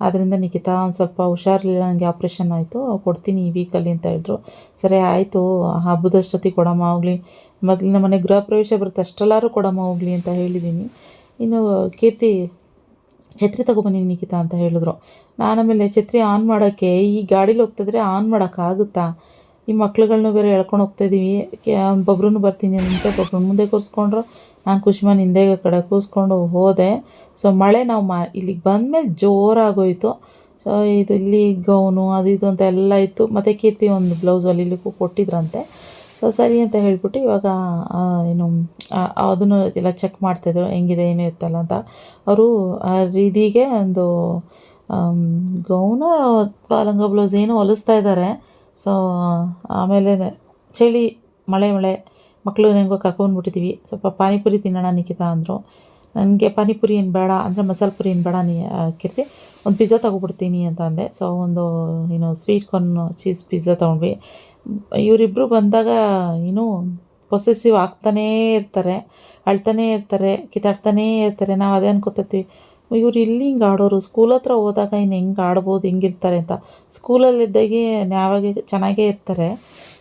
ಆದ್ದರಿಂದ ನಿಖಿತಾ ಒಂದು ಸ್ವಲ್ಪ ಹುಷಾರಿರಲಿಲ್ಲ, ನನಗೆ ಆಪ್ರೇಷನ್ ಆಯಿತು, ಕೊಡ್ತೀನಿ ಈ ವೀಕಲ್ಲಿ ಅಂತ ಹೇಳಿದ್ರು. ಸರಿ ಆಯಿತು, ಹಬ್ಬದಷ್ಟೊತ್ತಿಗೆ ಕೊಡಮ್ಮ ಹೋಗಲಿ, ಮೊದಲಿನ ಮನೆ ಗೃಹ ಪ್ರವೇಶ ಬರುತ್ತೆ ಅಷ್ಟೆಲ್ಲರೂ ಕೊಡಮ್ಮ ಹೋಗಲಿ ಅಂತ ಹೇಳಿದ್ದೀನಿ. ಇನ್ನು ಕೀರ್ತಿ ಛತ್ರಿ ತೊಗೊಬನ್ನಿ ನಿಖಿತಾ ಅಂತ ಹೇಳಿದ್ರು. ನಾನು ಆಮೇಲೆ ಛತ್ರಿ ಆನ್ ಮಾಡೋಕ್ಕೆ ಈ ಗಾಡೀಲಿ ಹೋಗ್ತಿದ್ರೆ ಆನ್ ಮಾಡೋಕ್ಕಾಗುತ್ತಾ, ಈ ಮಕ್ಳುಗಳ್ನೂ ಬೇರೆ ಎಳ್ಕೊಂಡು ಹೋಗ್ತಾಯಿದ್ದೀವಿ. ಒಬ್ಬೊಬ್ರು ಬರ್ತೀನಿ ಅಂತ ಒಬ್ಬರು ಮುಂದೆ ಕೂರಿಸ್ಕೊಂಡ್ರು, ನಾನು ಖುಷಿಮನ್ ಹಿಂದೆ ಕಡೆ ಕೂರಿಸ್ಕೊಂಡು ಹೋದೆ. ಸೊ ಮಳೆ ನಾವು ಇಲ್ಲಿಗೆ ಬಂದಮೇಲೆ ಜೋರಾಗೋಯಿತು. ಸೊ ಇದು ಇಲ್ಲಿ ಗೌನು ಅದು ಇದು ಅಂತ ಎಲ್ಲ ಇತ್ತು. ಮತ್ತು ಕೀರ್ತಿ ಒಂದು ಬ್ಲೌಸ್ ಹೊಲಿಲಿಕ್ಕೂ ಕೊಟ್ಟಿದ್ರಂತೆ. ಸೊ ಸರಿ ಅಂತ ಹೇಳ್ಬಿಟ್ಟು ಇವಾಗ ಏನು ಅದನ್ನು ಎಲ್ಲ ಚೆಕ್ ಮಾಡ್ತಾಯಿದ್ರು, ಹೆಂಗಿದೆ ಏನೂ ಇತ್ತಲ್ಲ ಅಂತ. ಅವರು ರೀದಿಗೆ ಒಂದು ಗೌನು ಅಥವಾ ಲಂಗ ಬ್ಲೌಸ್ ಏನೋ ಹೊಲಿಸ್ತಾ ಇದ್ದಾರೆ. ಸೊ ಆಮೇಲೆ ಚಳಿ ಮಳೆ ಮಕ್ಕಳು ಹೆಂಗೋ ಕರ್ಕೊಂಡ್ಬಿಟ್ಟಿದ್ದೀವಿ. ಸ್ವಲ್ಪ ಪಾನಿಪುರಿ ತಿನ್ನೋಣ ನಿಖಿತಾ ಅಂದರು. ನನಗೆ ಪಾನಿಪುರಿ ಏನು ಬೇಡ ಅಂದರೆ ಮಸಾಲೆ ಪುರಿ ಏನು ಬೇಡ ಕೀರ್ತಿ, ಒಂದು ಪಿಜ್ಜಾ ತೊಗೊಬಿಡ್ತೀನಿ ಅಂತ ಅಂದೆ. ಸೊ ಒಂದು ಸ್ವೀಟ್ ಕಾರ್ನ್ ಚೀಸ್ ಪಿಜ್ಜಾ ತೊಗೊಂಡ್ವಿ. ಇವರಿಬ್ಬರು ಬಂದಾಗ ಪೊಸೆಸಿವ್ ಆಗ್ತಾನೇ ಇರ್ತಾರೆ, ಅಳ್ತಾನೇ ಇರ್ತಾರೆ, ಕಿತ್ತಾಡ್ತಾನೇ ಇರ್ತಾರೆ. ನಾವು ಅದೇ ಅನ್ಕೋತೀವಿ, ಇವ್ರು ಇಲ್ಲಿ ಹಿಂಗೆ ಆಡೋರು, ಸ್ಕೂಲ್ ಹತ್ರ ಹೋದಾಗ ಇನ್ನು ಹೆಂಗೆ ಆಡ್ಬೋದು, ಹಿಂಗಿರ್ತಾರೆ ಅಂತ. ಸ್ಕೂಲಲ್ಲಿದ್ದಾಗೆ ನ್ಯಾಯವಾಗಿ ಚೆನ್ನಾಗೇ ಇರ್ತಾರೆ.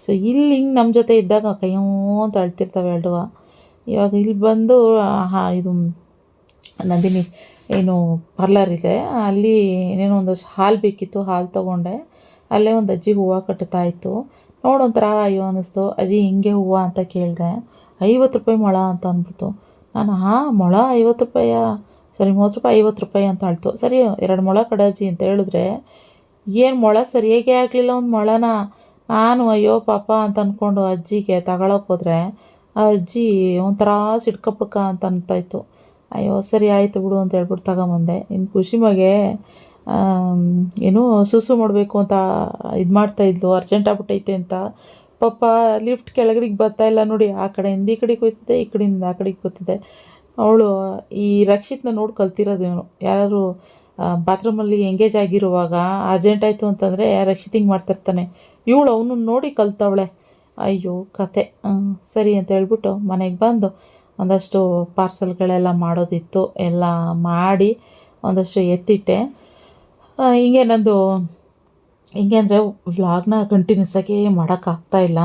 ಸೊ ಇಲ್ಲಿ ಹಿಂಗೆ ನಮ್ಮ ಜೊತೆ ಇದ್ದಾಗ ಕೈಯೋ ಅಂತ ಅಳ್ತಿರ್ತವೆ ಎರಡುವ. ಇವಾಗ ಇಲ್ಲಿ ಬಂದು ಇದು ನಂದಿನಿ ಪಾರ್ಲರ್ ಇದೆ, ಅಲ್ಲಿ ಏನೇನೋ ಒಂದಷ್ಟು ಹಾಲು ಬೇಕಿತ್ತು, ಹಾಲು ತೊಗೊಂಡೆ. ಅಲ್ಲೇ ಒಂದು ಅಜ್ಜಿ ಹೂವು ಕಟ್ಟುತ್ತಾ ಇತ್ತು. ನೋಡೊಂಥರ ಅಯ್ಯೋ ಅನ್ನಿಸ್ತು. ಅಜ್ಜಿ ಹಿಂಗೆ ಹೂವು ಅಂತ ಕೇಳಿದೆ. 50 ರೂಪಾಯಿ ಮೊಳ ಅಂತ ಅಂದ್ಬಿಡ್ತು. ನಾನು ಮೊಳ 50 ರೂಪಾಯಾ, ಸರಿ 30 ರೂಪಾಯಿ 50 ರೂಪಾಯಿ ಅಂತ ಆಳ್ತು. ಸರಿ 2 ಮೊಳ ಕಡಜ್ಜಿ ಅಂತ ಹೇಳಿದ್ರೆ, ಏನು ಮೊಳ ಸರಿಯಾಗೇ ಆಗಲಿಲ್ಲ ಒಂದು ಮೊಳನ. ನಾನು ಅಯ್ಯೋ ಪಾಪ ಅಂತ ಅಂದ್ಕೊಂಡು ಅಜ್ಜಿಗೆ ತಗೊಳಕ್ಕೆ ಹೋದರೆ ಆ ಅಜ್ಜಿ ಒಂಥರ ಸಿಡ್ಕಪುಡ್ಕ ಅಂತ ಅಂತಾಯಿತ್ತು. ಅಯ್ಯೋ ಸರಿ ಆಯಿತು ಬಿಡು ಅಂತ ಹೇಳ್ಬಿಟ್ಟು ತಗೊಂಬಂದೆ. ಇನ್ನು ಖುಷಿಮಗೆ ಸುಸು ಮಾಡಬೇಕು ಅಂತ ಇದು ಮಾಡ್ತಾಯಿದ್ಲು, ಅರ್ಜೆಂಟ್ ಆಗ್ಬಿಟ್ಟೈತೆ ಅಂತ. ಪಾಪ ಲಿಫ್ಟ್ ಕೆಳಗಡೆಗೆ ಬರ್ತಾಯಿಲ್ಲ ನೋಡಿ, ಆ ಕಡೆಯಿಂದ ಈ ಕಡೆಗೆ ಹೋಗ್ತಿದ್ದೆ, ಈ ಕಡೆಯಿಂದ ಆ ಕಡೆಗೆ ಬರ್ತಿದ್ದೆ. ಅವಳು ಈ ರಕ್ಷಿತ್ನ ನೋಡಿ ಕಲ್ತಿರೋದು. ಯಾರು ಬಾತ್ರೂಮಲ್ಲಿ ಎಂಗೇಜ್ ಆಗಿರುವಾಗ ಅರ್ಜೆಂಟ್ ಆಯಿತು ಅಂತಂದರೆ ರಕ್ಷಿತ್ ಹಿಂಗೆ ಮಾಡ್ತಿರ್ತಾನೆ, ಇವಳು ಅವನು ನೋಡಿ ಕಲ್ತವಳೆ. ಅಯ್ಯೋ ಕತೆ. ಸರಿ ಅಂತ ಹೇಳ್ಬಿಟ್ಟು ಮನೆಗೆ ಬಂದು ಒಂದಷ್ಟು ಪಾರ್ಸಲ್ಗಳೆಲ್ಲ ಮಾಡೋದಿತ್ತು, ಎಲ್ಲ ಮಾಡಿ ಒಂದಷ್ಟು ಎತ್ತಿಟ್ಟೆ. ಹಿಂಗೆ ನಂದು ಹಿಂಗೆ ಅಂದರೆ ವ್ಲಾಗ್ನ ಕಂಟಿನ್ಯೂಸ್ ಆಗಿ ಮಾಡೋಕ್ಕಾಗ್ತಾಯಿಲ್ಲ.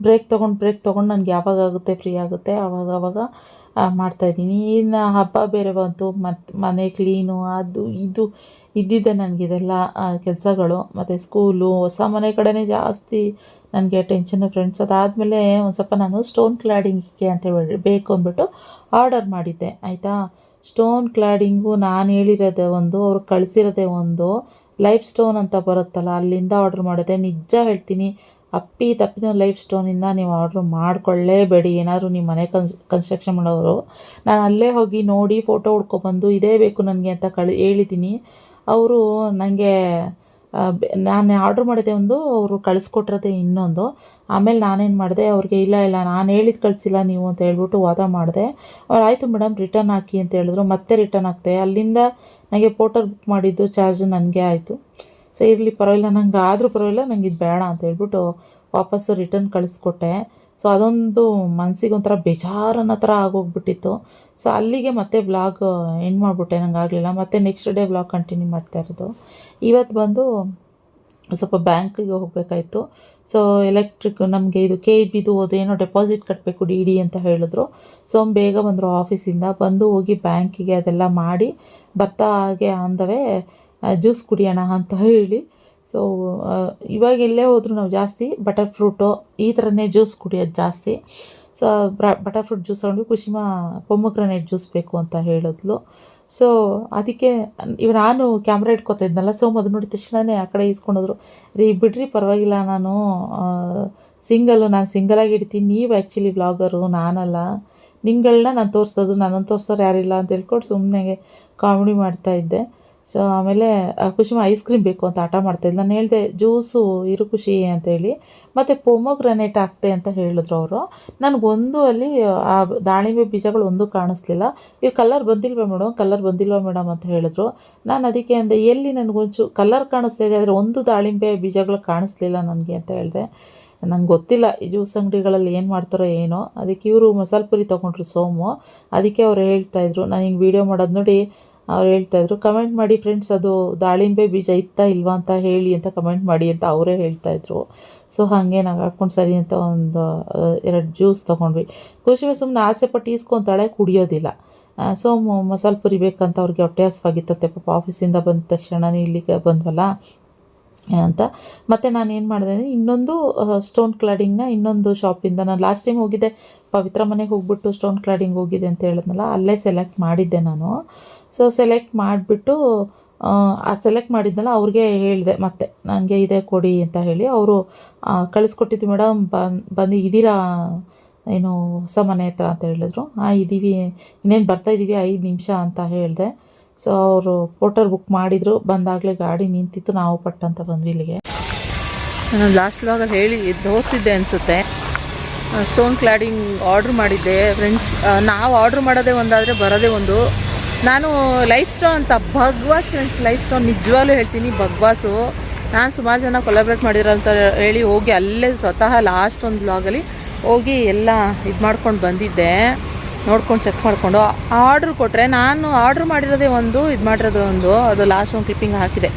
ಬ್ರೇಕ್ ತೊಗೊಂಡು ನನಗೆ ಯಾವಾಗ ಆಗುತ್ತೆ ಫ್ರೀ ಆಗುತ್ತೆ ಆವಾಗ ಮಾಡ್ತಾಯಿದ್ದೀನಿ. ಇನ್ನು ಹಬ್ಬ ಬೇರೆ ಬಂತು, ಮತ್ತು ಮನೆ ಕ್ಲೀನು ಅದು ಇದು ಇದ್ದಿದ್ದೆ ನನಗಿದೆಲ್ಲ ಕೆಲಸಗಳು. ಮತ್ತು ಸ್ಕೂಲು, ಹೊಸ ಮನೆ ಕಡೆನೇ ಜಾಸ್ತಿ ನನಗೆ ಟೆನ್ಷನ್ನು ಫ್ರೆಂಡ್ಸ್. ಅದಾದಮೇಲೆ ಒಂದು ಸ್ವಲ್ಪ ನಾನು ಸ್ಟೋನ್ ಕ್ಲಾಡಿಂಗಿಗೆ ಅಂತೇಳಿ ಬೇಕು ಅಂದ್ಬಿಟ್ಟು ಆರ್ಡರ್ ಮಾಡಿದ್ದೆ, ಆಯಿತಾ. ಸ್ಟೋನ್ ಕ್ಲಾಡಿಂಗು ನಾನು ಹೇಳಿರೋದೇ ಒಂದು, ಅವ್ರು ಕಳಿಸಿರೋದೇ ಒಂದು. ಲೈಫ್ ಸ್ಟೋನ್ ಅಂತ ಬರುತ್ತಲ್ಲ, ಅಲ್ಲಿಂದ ಆರ್ಡ್ರ್ ಮಾಡಿದೆ. ನಿಜ ಹೇಳ್ತೀನಿ, ತಪ್ಪಿನ ಲೈಫ್ ಸ್ಟೋನಿಂದ ನೀವು ಆರ್ಡ್ರ್ ಮಾಡ್ಕೊಳ್ಳೇಬೇಡಿ. ಏನಾದರೂ ನಿಮ್ಮ ಮನೆ ಕನ್ಸ್ಟ್ರಕ್ಷನ್ ಮಾಡೋರು, ನಾನು ಅಲ್ಲೇ ಹೋಗಿ ನೋಡಿ ಫೋಟೋ ಹುಡ್ಕೊಬಂದು ಇದೇ ಬೇಕು ನನಗೆ ಅಂತ ಹೇಳಿದ್ದೀನಿ. ಅವರು ನನಗೆ ನಾನು ಆರ್ಡ್ರ್ ಮಾಡಿದೆ ಒಂದು, ಅವರು ಕಳಿಸ್ಕೊಟ್ಟಿರೋದೇ ಇನ್ನೊಂದು. ಆಮೇಲೆ ನಾನೇನು ಮಾಡಿದೆ, ಅವ್ರಿಗೆ ಇಲ್ಲ ನಾನು ಹೇಳಿದ್ದು ಕಳಿಸಿಲ್ಲ ನೀವು ಅಂತ ಹೇಳ್ಬಿಟ್ಟು ವಾದ ಮಾಡಿದೆ. ಅವ್ರು ಆಯಿತು ಮೇಡಮ್ ರಿಟರ್ನ್ ಹಾಕಿ ಅಂತ ಹೇಳಿದ್ರು. ಮತ್ತೆ ರಿಟರ್ನ್ ಹಾಕ್ತೆ. ಅಲ್ಲಿಂದ ನನಗೆ ಪೋರ್ಟರ್ ಬುಕ್ ಮಾಡಿದ್ದು ಚಾರ್ಜ್ ನನಗೆ ಆಯಿತು. ಸೊ ಇರಲಿ ಪರವಾಗಿಲ್ಲ, ನಂಗೆ ಆದರೂ ಪರವಾಗಿಲ್ಲ, ನಂಗೆ ಇದು ಬೇಡ ಅಂತ ಹೇಳ್ಬಿಟ್ಟು ವಾಪಸ್ಸು ರಿಟರ್ನ್ ಕಳಿಸ್ಕೊಟ್ಟೆ. ಸೊ ಅದೊಂದು ಮನಸ್ಸಿಗೆ ಒಂಥರ ಬೇಜಾರನ್ನೋ ಥರ ಆಗೋಗ್ಬಿಟ್ಟಿತ್ತು. ಸೊ ಅಲ್ಲಿಗೆ ಮತ್ತೆ ವ್ಲಾಗ್ ಎಂಡ್ ಮಾಡಿಬಿಟ್ಟೆ, ನಂಗೆ ಆಗಲಿಲ್ಲ. ಮತ್ತು ನೆಕ್ಸ್ಟ್ ಡೇ ವ್ಲಾಗ್ ಕಂಟಿನ್ಯೂ ಮಾಡ್ತಾ ಇರೋದು. ಇವತ್ತು ಬಂದು ಸ್ವಲ್ಪ ಬ್ಯಾಂಕಿಗೆ ಹೋಗಬೇಕಾಯಿತು. ಸೊ ಎಲೆಕ್ಟ್ರಿಕ್ ನಮಗೆ ಇದು KEBದು ಅದೇನೋ ಡೆಪಾಸಿಟ್ ಕಟ್ಟಬೇಕು DD ಅಂತ ಹೇಳಿದ್ರು. ಸೊ ಬೇಗ ಬಂದರು ಆಫೀಸಿಂದ, ಬಂದು ಹೋಗಿ ಬ್ಯಾಂಕಿಗೆ ಅದೆಲ್ಲ ಮಾಡಿ ಬರ್ತಾ ಹಾಗೆ ಆಂದವೇ ಜ್ಯೂಸ್ ಕುಡಿಯೋಣ ಅಂತ ಹೇಳಿ. ಸೊ ಇವಾಗ ಎಲ್ಲೇ ಹೋದ್ರು ನಾವು ಜಾಸ್ತಿ ಬಟರ್ ಫ್ರೂಟು ಈ ಥರನೇ ಜ್ಯೂಸ್ ಕುಡಿಯೋದು ಜಾಸ್ತಿ. ಸೊ ಬಟರ್ ಫ್ರೂಟ್ ಜ್ಯೂಸ್ ತಗೊಂಡು ಕುಸುಮ ಪೊಮೊಗ್ರನೇಟ್ ಜ್ಯೂಸ್ ಬೇಕು ಅಂತ ಹೇಳಿದ್ಲು. ಸೊ ಅದಕ್ಕೆ ನಾನು ಕ್ಯಾಮ್ರಾ ಇಟ್ಕೊತಾ ಇದ್ನಲ್ಲ, ಸೊ ಅದು ನೋಡಿದ ತಕ್ಷಣವೇ ಆ ಕಡೆ ಈಸ್ಕೊಂಡೋದ್ರು. ಬಿಡ್ರಿ ಪರವಾಗಿಲ್ಲ, ನಾನು ಸಿಂಗಲಾಗಿ ಇಡ್ತೀನಿ, ನೀವು ಆ್ಯಕ್ಚುಲಿ ವ್ಲಾಗರು, ನಾನಲ್ಲ, ನಿಮ್ಗಳನ್ನ ನಾನು ತೋರಿಸೋದು, ನನ್ನನ್ನು ತೋರಿಸೋರು ಯಾರಿಲ್ಲ ಅಂತ ಹೇಳ್ಕೊಂಡು ಸುಮ್ಮನೆ ಕಾಮಿಡಿ ಮಾಡ್ತಾಯಿದ್ದೆ. ಸೊ ಆಮೇಲೆ ಕುಸುಮ ಐಸ್ ಕ್ರೀಮ್ ಬೇಕು ಅಂತ ಆಟ ಮಾಡ್ತಾಯಿದ್ದೆ. ನಾನು ಹೇಳಿದೆ ಜ್ಯೂಸು ಇರು ಖುಷಿ ಅಂತೇಳಿ, ಮತ್ತು ಪೊಮೊಗ್ರನೇಟ್ ಹಾಕ್ತೆ ಅಂತ ಹೇಳಿದ್ರು ಅವರು. ನನಗೊಂದು ಅಲ್ಲಿ ಆ ದಾಳಿಂಬೆ ಬೀಜಗಳು ಒಂದು ಕಾಣಿಸ್ಲಿಲ್ಲ. ಇದು ಕಲರ್ ಬಂದಿಲ್ವಾ ಮೇಡಮ್ ಅಂತ ಹೇಳಿದ್ರು. ನಾನು ಅದಕ್ಕೆ ಅಂದೆ ಎಲ್ಲಿ ನನಗೊಂಚೂರು ಕಲರ್ ಕಾಣಿಸ್ತಾ ಇದೆ, ಆದರೆ ಒಂದು ದಾಳಿಂಬೆ ಬೀಜಗಳು ಕಾಣಿಸ್ಲಿಲ್ಲ ನನಗೆ ಅಂತ ಹೇಳಿದೆ. ನಂಗೆ ಗೊತ್ತಿಲ್ಲ ಈ ಜ್ಯೂಸ್ ಅಂಗಡಿಗಳಲ್ಲಿ ಏನು ಮಾಡ್ತಾರೋ ಏನೋ. ಅದಕ್ಕೆ ಇವರು ಮಸಾಲೆ ಪುರಿ ತೊಗೊಂಡ್ರು ಸೋಮು. ಅದಕ್ಕೆ ಅವ್ರು ಹೇಳ್ತಾಯಿದ್ರು, ನಾನು ಹಿಂಗೆ ವೀಡಿಯೋ ಮಾಡೋದು ನೋಡಿ ಅವ್ರು ಹೇಳ್ತಾಯಿದ್ರು, ಕಮೆಂಟ್ ಮಾಡಿ ಫ್ರೆಂಡ್ಸ್ ಅದು ದಾಳಿಂಬೆ ಬೀಜ ಇತ್ತಾ ಇಲ್ವಾ ಅಂತ ಹೇಳಿ ಅಂತ ಕಮೆಂಟ್ ಮಾಡಿ ಅಂತ ಅವರೇ ಹೇಳ್ತಾಯಿದ್ರು. ಸೊ ಹಾಗೆ ನಾವು ಹಾಕ್ಕೊಂಡು ಸರಿ ಅಂತ ಒಂದು 2 ಜ್ಯೂಸ್ ತೊಗೊಂಡ್ವಿ. ಕುಸುಮೆ ಸುಮ್ಮನೆ ಆಸೆ ಪಟ್ಟು ಈಸ್ಕೊತಾಳೆ, ಕುಡಿಯೋದಿಲ್ಲ. ಸೊ ಮಸಾಲೆ ಪುರಿ ಬೇಕಂತ ಅವ್ರಿಗೆ ಹೊಟ್ಟೆ ಹಸ್ವಾಗಿತ್ತತ್ತೆ ಪಾಪ, ಆಫೀಸಿಂದ ಬಂದ ತಕ್ಷಣನೇ ಇಲ್ಲಿಗೆ ಬಂದ್ವಲ್ಲ ಅಂತ. ಮತ್ತು ನಾನು ಏನು ಮಾಡಿದೆ ಅಂದರೆ ಇನ್ನೊಂದು ಸ್ಟೋನ್ ಕ್ಲಾಡಿಂಗ್ನ ಇನ್ನೊಂದು ಶಾಪಿಂದ ನಾನು ಲಾಸ್ಟ್ ಟೈಮ್ ಹೋಗಿದ್ದೆ, ಪವಿತ್ರ ಮನೆಗೆ ಹೋಗ್ಬಿಟ್ಟು ಸ್ಟೋನ್ ಕ್ಲಾಡಿಂಗ್ ಹೋಗಿದೆ ಅಂತ ಹೇಳಿದ್ನಲ್ಲ, ಅಲ್ಲೇ ಸೆಲೆಕ್ಟ್ ಮಾಡಿದ್ದೆ ನಾನು. ಸೊ ಸೆಲೆಕ್ಟ್ ಮಾಡಿಬಿಟ್ಟು ಸೆಲೆಕ್ಟ್ ಮಾಡಿದ್ನಲ್ಲ ಅವ್ರಿಗೆ ಹೇಳಿದೆ, ಮತ್ತೆ ನನಗೆ ಇದೇ ಕೊಡಿ ಅಂತ ಹೇಳಿ ಅವರು ಕಳಿಸ್ಕೊಟ್ಟಿದ್ದು. ಮೇಡಮ್ ಬಂದು ಇದ್ದೀರಾ ಏನು ಹೊಸ ಮನೆ ಹತ್ರ ಅಂತ ಹೇಳಿದ್ರು. ಇದ್ದೀವಿ, ಇನ್ನೇನು ಬರ್ತಾಯಿದ್ದೀವಿ 5 ನಿಮಿಷ ಅಂತ ಹೇಳಿದೆ. ಸೊ ಅವರು ಪೋರ್ಟರ್ ಬುಕ್ ಮಾಡಿದರು, ಬಂದಾಗಲೇ ಗಾಡಿ ನಿಂತಿತ್ತು, ನಾವು ಪಟ್ಟಂತ ಬಂದ್ವಿ ಇಲ್ಲಿಗೆ. ನಾನು ಲಾಸ್ಟ್ ವಾಗ ಹೇಳಿ ತೋರಿಸಿದ್ದೆ ಅನಿಸುತ್ತೆ, ಸ್ಟೋನ್ ಕ್ಲಾಡಿಂಗ್ ಆರ್ಡ್ರ್ ಮಾಡಿದ್ದೆ ಫ್ರೆಂಡ್ಸ್. ನಾವು ಆರ್ಡ್ರ್ ಮಾಡೋದೇ ಒಂದಾದರೆ ಬರೋದೇ ಒಂದು. ನಾನು ಲೈಫ್ ಸ್ಟೋನ್ ಅಂತ ಭಗ್ವಾಸ್ ಫ್ರೆಂಡ್ಸ್, ಲೈಫ್ ಸ್ಟೋನ್ ನಿಜವಾಗ್ಲೂ ಹೇಳ್ತೀನಿ ಭಗ್ವಾಸು. ನಾನು ಸುಮಾರು ಜನ ಕೊಲಾಬ್ರೇಟ್ ಮಾಡಿರೋ ಅಂತ ಹೇಳಿ ಹೋಗಿ ಅಲ್ಲೇ ಸ್ವತಃ ಲಾಸ್ಟ್ ಒಂದು ಬ್ಲಾಗಲ್ಲಿ ಹೋಗಿ ಎಲ್ಲ ಇದು ಮಾಡ್ಕೊಂಡು ಬಂದಿದ್ದೆ, ನೋಡ್ಕೊಂಡು ಚೆಕ್ ಮಾಡಿಕೊಂಡು ಆರ್ಡ್ರ್ ಕೊಟ್ಟರೆ. ನಾನು ಆರ್ಡ್ರ್ ಮಾಡಿರೋದೇ ಒಂದು, ಇದು ಮಾಡಿರೋದು ಒಂದು, ಅದು ಲಾಸ್ಟ್ ಒಂದು ಕ್ಲಿಪ್ಪಿಂಗ್ ಹಾಕಿದೆ.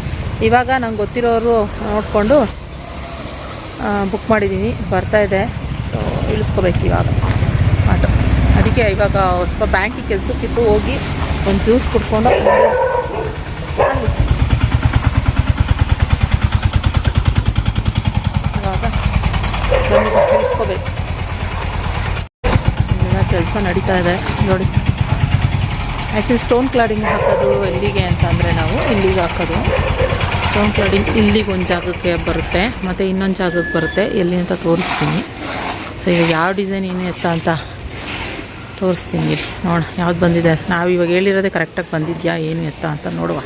ಇವಾಗ ನಂಗೆ ಗೊತ್ತಿರೋರು ನೋಡಿಕೊಂಡು ಬುಕ್ ಮಾಡಿದ್ದೀನಿ, ಬರ್ತಾಯಿದೆ. ಸೊ ಇಳಿಸ್ಕೋಬೇಕು ಇವಾಗ ಆಟೋ. ಅದಕ್ಕೆ ಇವಾಗ ಸ್ವಲ್ಪ ಬ್ಯಾಂಕಿಗೆ ಕೆಲಸಕ್ಕಿತ್ತು, ಹೋಗಿ ಒಂದು ಜ್ಯೂಸ್ ಕುಡ್ಕೊಂಡು ಇವಾಗ ಇಳಿಸ್ಕೋಬೇಕು. ಇವಾಗ ಕೆಲಸ ನಡೀತಾ ಇದೆ ನೋಡಿ. ಆ್ಯಕ್ಚುಲಿ ಸ್ಟೋನ್ ಕ್ಲಾಡಿಂಗ್ ಹಾಕೋದು ಎಲ್ಲಿಗೆ ಅಂತ ಅಂದರೆ ನಾವು ಇಲ್ಲಿಗೆ ಹಾಕೋದು. ಸ್ಟೋನ್ ಕ್ಲಾಡಿಂಗ್ ಇಲ್ಲಿಗೆ ಒಂದು ಜಾಗಕ್ಕೆ ಬರುತ್ತೆ, ಮತ್ತು ಇನ್ನೊಂದು ಜಾಗಕ್ಕೆ ಬರುತ್ತೆ, ಎಲ್ಲಿ ಅಂತ ತೋರಿಸ್ತೀನಿ. ಸೊ ಈಗ ಯಾವ ಡಿಸೈನ್ ಏನು ಎತ್ತ ಅಂತ ತೋರಿಸ್ತೀನಿ. ಇಲ್ಲಿ ನೋಡೋಣ ಯಾವ್ದು ಬಂದಿದೆ. ನಾವು ಇವಾಗ ಹೇಳಿರೋದೇ ಕರೆಕ್ಟಾಗಿ ಬಂದಿದೆಯಾ ಏನು ಎತ್ತ ಅಂತ ನೋಡುವ.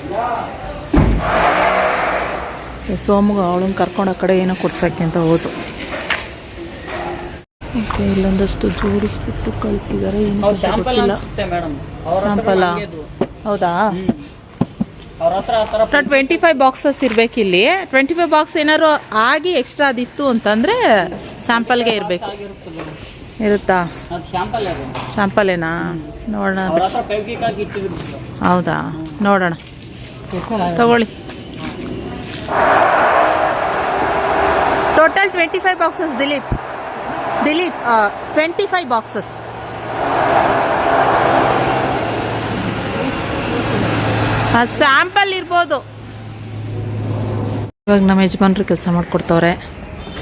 ಸೋಮಗ ಅವಳನ್ನ ಕರ್ಕೊಂಡು ಆ ಕಡೆ ಏನೋ ಕೊಡ್ಸೋಕ್ಕೆ ಅಂತ ಹೋದ್ರು. ಓಕೆ, ಇಲ್ಲೊಂದಷ್ಟು ಜೋಡಿಸ್ಬಿಟ್ಟು ಕಳಿಸಿದ್ದಾರೆ. ಏನು ಗೊತ್ತಿಲ್ಲ, ಸ್ಯಾಂಪಲ್ಲ. ಹೌದಾ, 25 ಬಾಕ್ಸಸ್ ಇರಬೇಕಿಲ್ಲಿ. 25 ಬಾಕ್ಸ್ ಏನಾದ್ರು ಆಗಿ ಎಕ್ಸ್ಟ್ರಾ ಅದಿತ್ತು ಅಂತಂದರೆ ಸ್ಯಾಂಪಲ್ಗೆ ಇರಬೇಕು. ಇರುತ್ತಾ? ಶಾಂಪಲ್ಲೇನಾ? ನೋಡೋಣ. ಹೌದಾ, ನೋಡೋಣ, ತಗೊಳ್ಳಿ. Total 25 boxes Dileep 25 boxes. Sample ಇರ್ಬೋದು. ಇವಾಗ ನಮ್ಮ ಯಜಮಾನ್ರು ಕೆಲಸ ಮಾಡಿಕೊಡ್ತವ್ರೆ,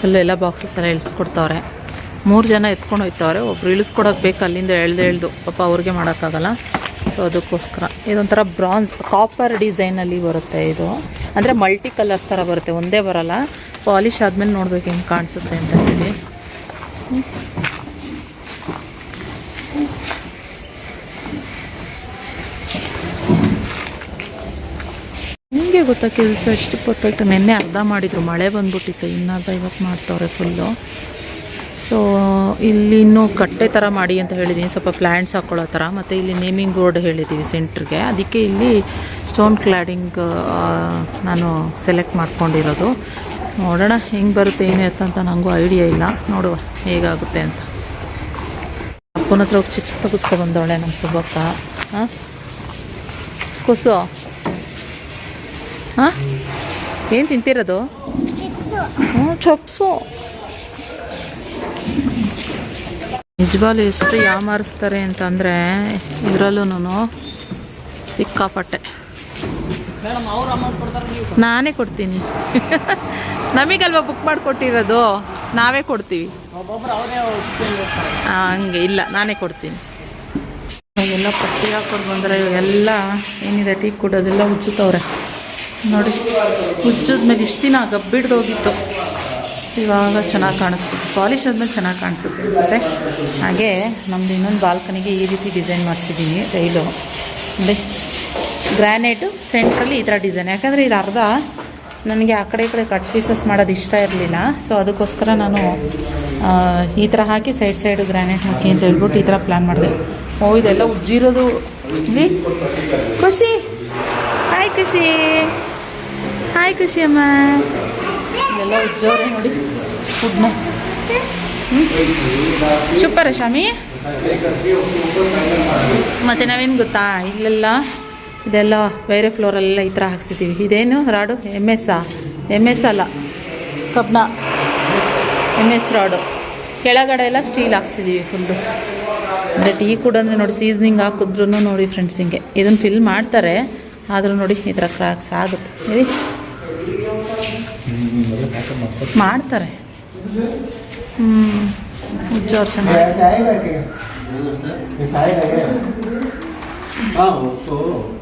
ಅಲ್ಲೆಲ್ಲ ಬಾಕ್ಸಸ್ ಎಲ್ಲ ಇಳಿಸ್ಕೊಡ್ತವ್ರೆ. 3 ಜನ ಎತ್ಕೊಂಡು ಹೋಗ್ತವ್ರೆ, ಒಬ್ರು ಇಳಿಸ್ಕೊಡೋಕೆ ಬೇಕು, ಅಲ್ಲಿಂದ ಎಳ್ದು ಪಾಪ ಅವ್ರಿಗೆ ಮಾಡೋಕ್ಕಾಗಲ್ಲ. ಸೊ ಅದಕ್ಕೋಸ್ಕರ ಇದೊಂಥರ ಬ್ರಾನ್ಸ್ ಕಾಪರ್ ಡಿಸೈನಲ್ಲಿ ಬರುತ್ತೆ. ಇದು ಅಂದರೆ ಮಲ್ಟಿ ಕಲರ್ಸ್ ಥರ ಬರುತ್ತೆ, ಒಂದೇ ಬರೋಲ್ಲ. ಪಾಲಿಶ್ ಆದಮೇಲೆ ನೋಡ್ಬೇಕು ಹೆಂಗೆ ಕಾಣಿಸುತ್ತೆ ಅಂತ ಹೇಳಿ. ನಿಮಗೆ ಗೊತ್ತಾ ಕೆಲಸ ಎಷ್ಟು ಪರ್ಫೆಕ್ಟ್. ನಿನ್ನೆ ಅರ್ಧ ಮಾಡಿದರು, ಮಳೆ ಬಂದ್ಬಿಟ್ಟಿತ್ತು, ಇನ್ನರ್ಧ ಇವತ್ತು ಮಾಡ್ತವ್ರೆ ಫುಲ್ಲು. ಸೊ ಇಲ್ಲಿ ಇನ್ನೂ ಕಟ್ಟೆ ಥರ ಮಾಡಿ ಅಂತ ಹೇಳಿದ್ದೀನಿ, ಸ್ವಲ್ಪ ಪ್ಲ್ಯಾಂಟ್ಸ್ ಹಾಕ್ಕೊಳ್ಳೋ ಥರ. ಮತ್ತು ಇಲ್ಲಿ ನೇಮಿಂಗ್ ಬೋರ್ಡ್ ಹೇಳಿದ್ದೀವಿ ಸೆಂಟ್ರಿಗೆ, ಅದಕ್ಕೆ ಇಲ್ಲಿ ಸ್ಟೋನ್ ಕ್ಲಾಡಿಂಗ್ ನಾನು ಸೆಲೆಕ್ಟ್ ಮಾಡ್ಕೊಂಡಿರೋದು. ನೋಡೋಣ ಹೆಂಗೆ ಬರುತ್ತೆ ಏನು ಅಂತ ನನಗೂ ಐಡಿಯಾ ಇಲ್ಲ, ನೋಡುವ ಹೇಗಾಗುತ್ತೆ ಅಂತ. ಅಪ್ಪನ ಹತ್ರ ಹೋಗಿ ಚಿಪ್ಸ್ ತೆಗೆಸ್ಕೊಬಂದವಳೆ ನಮ್ಮ ಸುಬ್ಬಕ್ಕ. ಹಾಂ ಕುಸು, ಹಾಂ ಏನು ತಿಂತಿರೋದು? ಚಪ್ಸು. ನಿಜವಾಗ್ಲೂ ಎಷ್ಟು ಯಾಮಾರಿಸ್ತಾರೆ ಅಂತಂದರೆ ಇದರಲ್ಲೂ ಸಿಕ್ಕಾಪಟ್ಟೆ. ನಾನೇ ಕೊಡ್ತೀನಿ. ನಮಗಲ್ವ ಬುಕ್ ಮಾಡಿಕೊಟ್ಟಿರೋದು, ನಾವೇ ಕೊಡ್ತೀವಿ. ಹಂಗೆ ಇಲ್ಲ, ನಾನೇ ಕೊಡ್ತೀನಿ. ಎಲ್ಲ ಪಟ್ಟಿ ಹಾಕೊಂಡು ಬಂದರೆ ಎಲ್ಲ ಏನಿದೆ ಟೀ ಕೊಡೋದೆಲ್ಲ ಉಜ್ಜುತ್ತವ್ರೆ ನೋಡಿ. ಉಜ್ಜಿದ್ಮೇಲೆ ಇಷ್ಟು ದಿನ ಗಬ್ಬಿಡ್ದು ಹೋಗಿತ್ತು, ಇವಾಗ ಚೆನ್ನಾಗಿ ಕಾಣಿಸ್ತಿತ್ತು. ಪಾಲಿಶ್ ಆದ್ಮೇಲೆ ಚೆನ್ನಾಗಿ ಕಾಣಿಸುತ್ತೆ ಅನಿಸುತ್ತೆ. ಹಾಗೆ ನಮ್ಮದು ಇನ್ನೊಂದು ಬಾಲ್ಕನಿಗೆ ಈ ರೀತಿ ಡಿಸೈನ್ ಮಾಡಿಸಿದ್ದೀನಿ. ಟೈಲು ನೋಡಿ, ಗ್ರ್ಯಾನೈಟು ಸೆಂಟ್ರಲ್ಲಿ ಈ ಥರ ಡಿಸೈನ್. ಯಾಕಂದರೆ ಇದು ಅರ್ಧ ನನಗೆ ಆ ಕಡೆ ಈ ಕಡೆ ಕಟ್ ಪೀಸಸ್ ಮಾಡೋದು ಇಷ್ಟ ಇರಲಿಲ್ಲ. ಸೊ ಅದಕ್ಕೋಸ್ಕರ ನಾನು ಈ ಥರ ಹಾಕಿ ಸೈಡು ಗ್ರ್ಯಾನೈಟ್ ಹಾಕಿ ಅಂತ ಹೇಳ್ಬಿಟ್ಟು ಈ ಥರ ಪ್ಲ್ಯಾನ್ ಮಾಡಿದೆ. ಇದೆಲ್ಲ ಉಜ್ಜಿರೋದು. ಇಲ್ಲಿ ಖುಷಿ, ಹಾಯ್ ಖುಷಿ, ಹಾಯ್ ಖುಷಿ ಅಮ್ಮ. ಇಲ್ಲೆಲ್ಲ ಉಜ್ಜೋರೆ ನೋಡಿ ಫುಡ್ನ. ಸೂಪರ್ ಶಾಮಿ. ಮತ್ತು ನಾವೇನು ಗೊತ್ತಾ, ಇಲ್ಲೆಲ್ಲ ಇದೆಲ್ಲ ಬೇರೆ ಫ್ಲೋರಲ್ಲೆಲ್ಲ ಈ ಥರ ಹಾಕ್ಸಿದ್ದೀವಿ. ಇದೇನು ರಾಡು ಎಮ್ ಎಸ್ ಅಲ್ಲ, ಕಬ್ಣ MS ರಾಡು. ಕೆಳಗಡೆ ಎಲ್ಲ ಸ್ಟೀಲ್ ಹಾಕ್ಸಿದ್ದೀವಿ ಫುಲ್ಲು. ಅಂದರೆ ಟೀ ಕೂಡ ಅಂದರೆ ನೋಡಿ, ಸೀಸ್ನಿಂಗ್ ಹಾಕಿದ್ರು ನೋಡಿ ಫ್ರೆಂಡ್ಸ್, ಹಿಂಗೆ ಇದನ್ನು ಫಿಲ್ ಮಾಡ್ತಾರೆ. ಆದರೂ ನೋಡಿ ಈ ಥರ ಕ್ರ್ಯಾಕ್ಸ್ ಆಗುತ್ತೆ. ಹೇಳಿ ಮಾಡ್ತಾರೆ. ಉಜ್ಜೋರು ಚೆನ್ನಾಗಿ.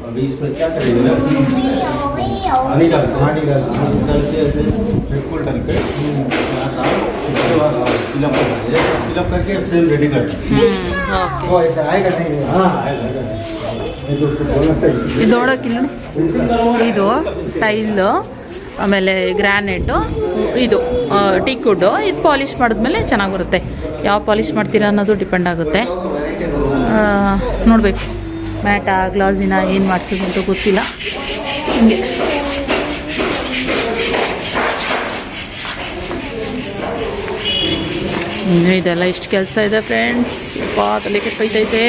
अभी इसमें क्या करेंगे ना, पानी डालते ऐसे बिल्कुल डाल के फिलअप करके सेम रेडी करते हैं. वो ऐसा आएगा नहीं? हाँ आएगा. ಇದು ನೋಡೋಕ್ಕಿಲ್ಲ, ಇದು ಟೈಲು, ಆಮೇಲೆ ಗ್ರ್ಯಾನೈಟು, ಇದು ಟೀಕುಡ್ಡು. ಇದು ಪಾಲಿಷ್ ಮಾಡಿದ್ಮೇಲೆ ಚೆನ್ನಾಗಿ ಬರುತ್ತೆ. ಯಾವ ಪಾಲಿಷ್ ಮಾಡ್ತೀರಾ ಅನ್ನೋದು ಡಿಪೆಂಡ್ ಆಗುತ್ತೆ. ನೋಡಬೇಕು ಮ್ಯಾಟಾ ಗ್ಲಾಸಿನ ಏನು ಮಾಡ್ತೀವಿ ಅಂತ ಗೊತ್ತಿಲ್ಲ. ಹಿಂಗೆ ಇನ್ನೂ ಇದೆಲ್ಲ ಇಷ್ಟು ಕೆಲಸ ಇದೆ ಫ್ರೆಂಡ್ಸ್. ತಲೆ ಕೆಟ್ಟೈತೆ.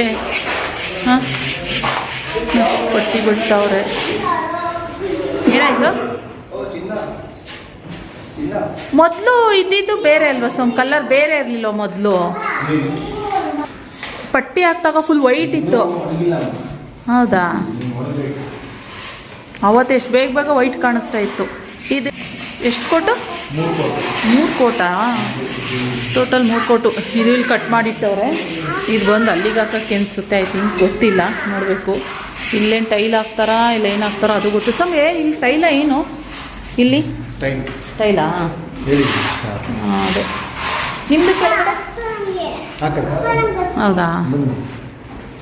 ಹಾಂ, ಪಟ್ಟಿ ಬಿಡ್ತಾವ್ರೆ. ಏನಾಯ್ತು? ಮೊದಲು ಇದ್ದಿದ್ದು ಬೇರೆ ಅಲ್ವಾ, ಕಲರ್ ಬೇರೆ ಇರಲಿಲ್ಲ ಮೊದಲು. ಪಟ್ಟಿ ಹಾಕ್ದಾಗ ಫುಲ್ ವೈಟ್ ಇತ್ತು. ಹೌದಾ? ಅವತ್ತು ಎಷ್ಟು ಬೇಗ ವೈಟ್ ಕಾಣಿಸ್ತಾ ಇತ್ತು. ಇದು ಎಷ್ಟು ಕೋಟು? 3 ಕೋಟಾ? Total 3 coat. ಇದು ಇಲ್ಲಿ ಕಟ್ ಮಾಡಿಟ್ಟವ್ರೆ. ಇದು ಬಂದು ಅಲ್ಲಿಗೆ ಹಾಕೋಕ್ಕೆ ಅನಿಸುತ್ತೆ, ಐ ಥಿಂಕ್, ಗೊತ್ತಿಲ್ಲ, ನೋಡಬೇಕು. ಇಲ್ಲೇನು ಟೈಲ್ ಹಾಕ್ತಾರಾ ಇಲ್ಲ ಏನು ಹಾಕ್ತಾರೋ ಅದು ಗೊತ್ತು. ಇಲ್ಲಿ ಟೈಲ ಏನು? ಇಲ್ಲಿ ಟೈಲಾ? ಅದೇ ನಿಮ್ಮದು ಕೆಳಗಡೆ. ಹೌದಾ?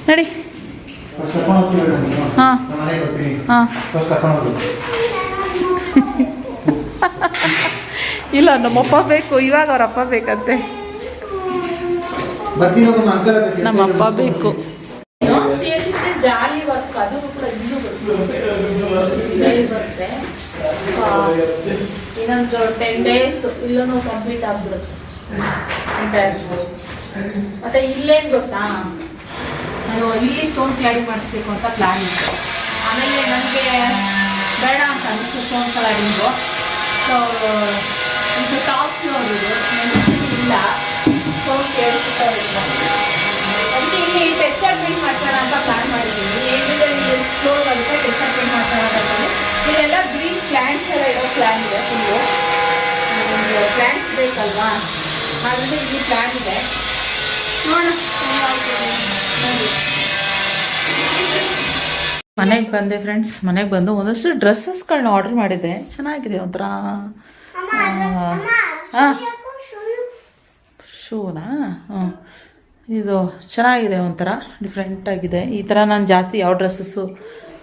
ನಡಿ. ಹಾಂ ಹಾಂ. ಇಲ್ಲ, ನಮ್ಮಪ್ಪ ಬೇಕು ಇವಾಗ. ಅವರಪ್ಪ ಬೇಕಂತೆ. ನಮ್ಮಪ್ಪ ಬೇಕು. ಜಾಲಿ ವರ್ಕ್ ಅದು ಕೂಡ ಇನ್ನೂ ಬರುತ್ತೆ. ಇನ್ನೊಂದು 10 days ಇಲ್ಲೂ ಕಂಪ್ಲೀಟ್ ಆಗ್ಬಿಡುತ್ತೆ. ಮತ್ತೆ ಇಲ್ಲೇನು ಗೊತ್ತಾ, ನಾನು ಇಲ್ಲಿ ಸ್ಟೋನ್ ಕ್ಲಾಡಿಂಗ್ ಮಾಡಿಸ್ಬೇಕು ಅಂತ ಪ್ಲ್ಯಾನ್ ಇತ್ತು. ಆಮೇಲೆ ನನಗೆ ಬೇಡ ಅಂತ ಅನಿಸ್ತು ಸ್ಟೋನ್ ಕ್ಲಾಡಿಂಗು. ಸೊ ಇದು ಟಾಪ್ ಫ್ಲೋರ್, ಇದು ಇಲ್ಲ ಸ್ಟೋನ್ ಕೇಳಿಸ್ತಾಯಿಲ್ಲ. ಅದಕ್ಕೆ ಇಲ್ಲಿ ಟೆಕ್ಸ್ಚರ್ ಪೇಂಟ್ ಮಾಡ್ತಾರ ಅಂತ ಪ್ಲ್ಯಾನ್ ಮಾಡಿದ್ದೀನಿ. ಏನಿದೆ ಫ್ಲೋರ್ ಆಗುತ್ತೆ ಟೆಕ್ಸ್ಚರ್ ಪೇಂಟ್ ಮಾಡ್ತಾರ ಅಂತಂದರೆ ಇದೆಲ್ಲ ಗ್ರೀನ್ ಪ್ಲ್ಯಾಂಟ್ಸ್ ಎಲ್ಲ ಇರೋ ಪ್ಲ್ಯಾನ್ ಇದೆ. ಫುಲ್ಲು ಪ್ಲ್ಯಾಂಟ್ಸ್ ಬೇಕಲ್ವಾ, ಹಾಗಾಗಿ ಇಲ್ಲಿ ಪ್ಲ್ಯಾನ್ ಇದೆ. ನೋಡೋಣ. ಮನೆಗೆ ಬಂದೆ ಫ್ರೆಂಡ್ಸ್. ಮನೆಗೆ ಬಂದು ಒಂದಷ್ಟು ಡ್ರೆಸ್ಸಸ್ಗಳನ್ನ ಆರ್ಡರ್ ಮಾಡಿದ್ದೆ. ಚೆನ್ನಾಗಿದೆ ಒಂಥರ. ಹಾಂ, ಶೂನಾ? ಹ್ಞೂ, ಇದು ಚೆನ್ನಾಗಿದೆ, ಒಂಥರ ಡಿಫ್ರೆಂಟಾಗಿದೆ. ಈ ಥರ ನಾನು ಜಾಸ್ತಿ ಯಾವ ಡ್ರೆಸ್ಸಸ್ಸು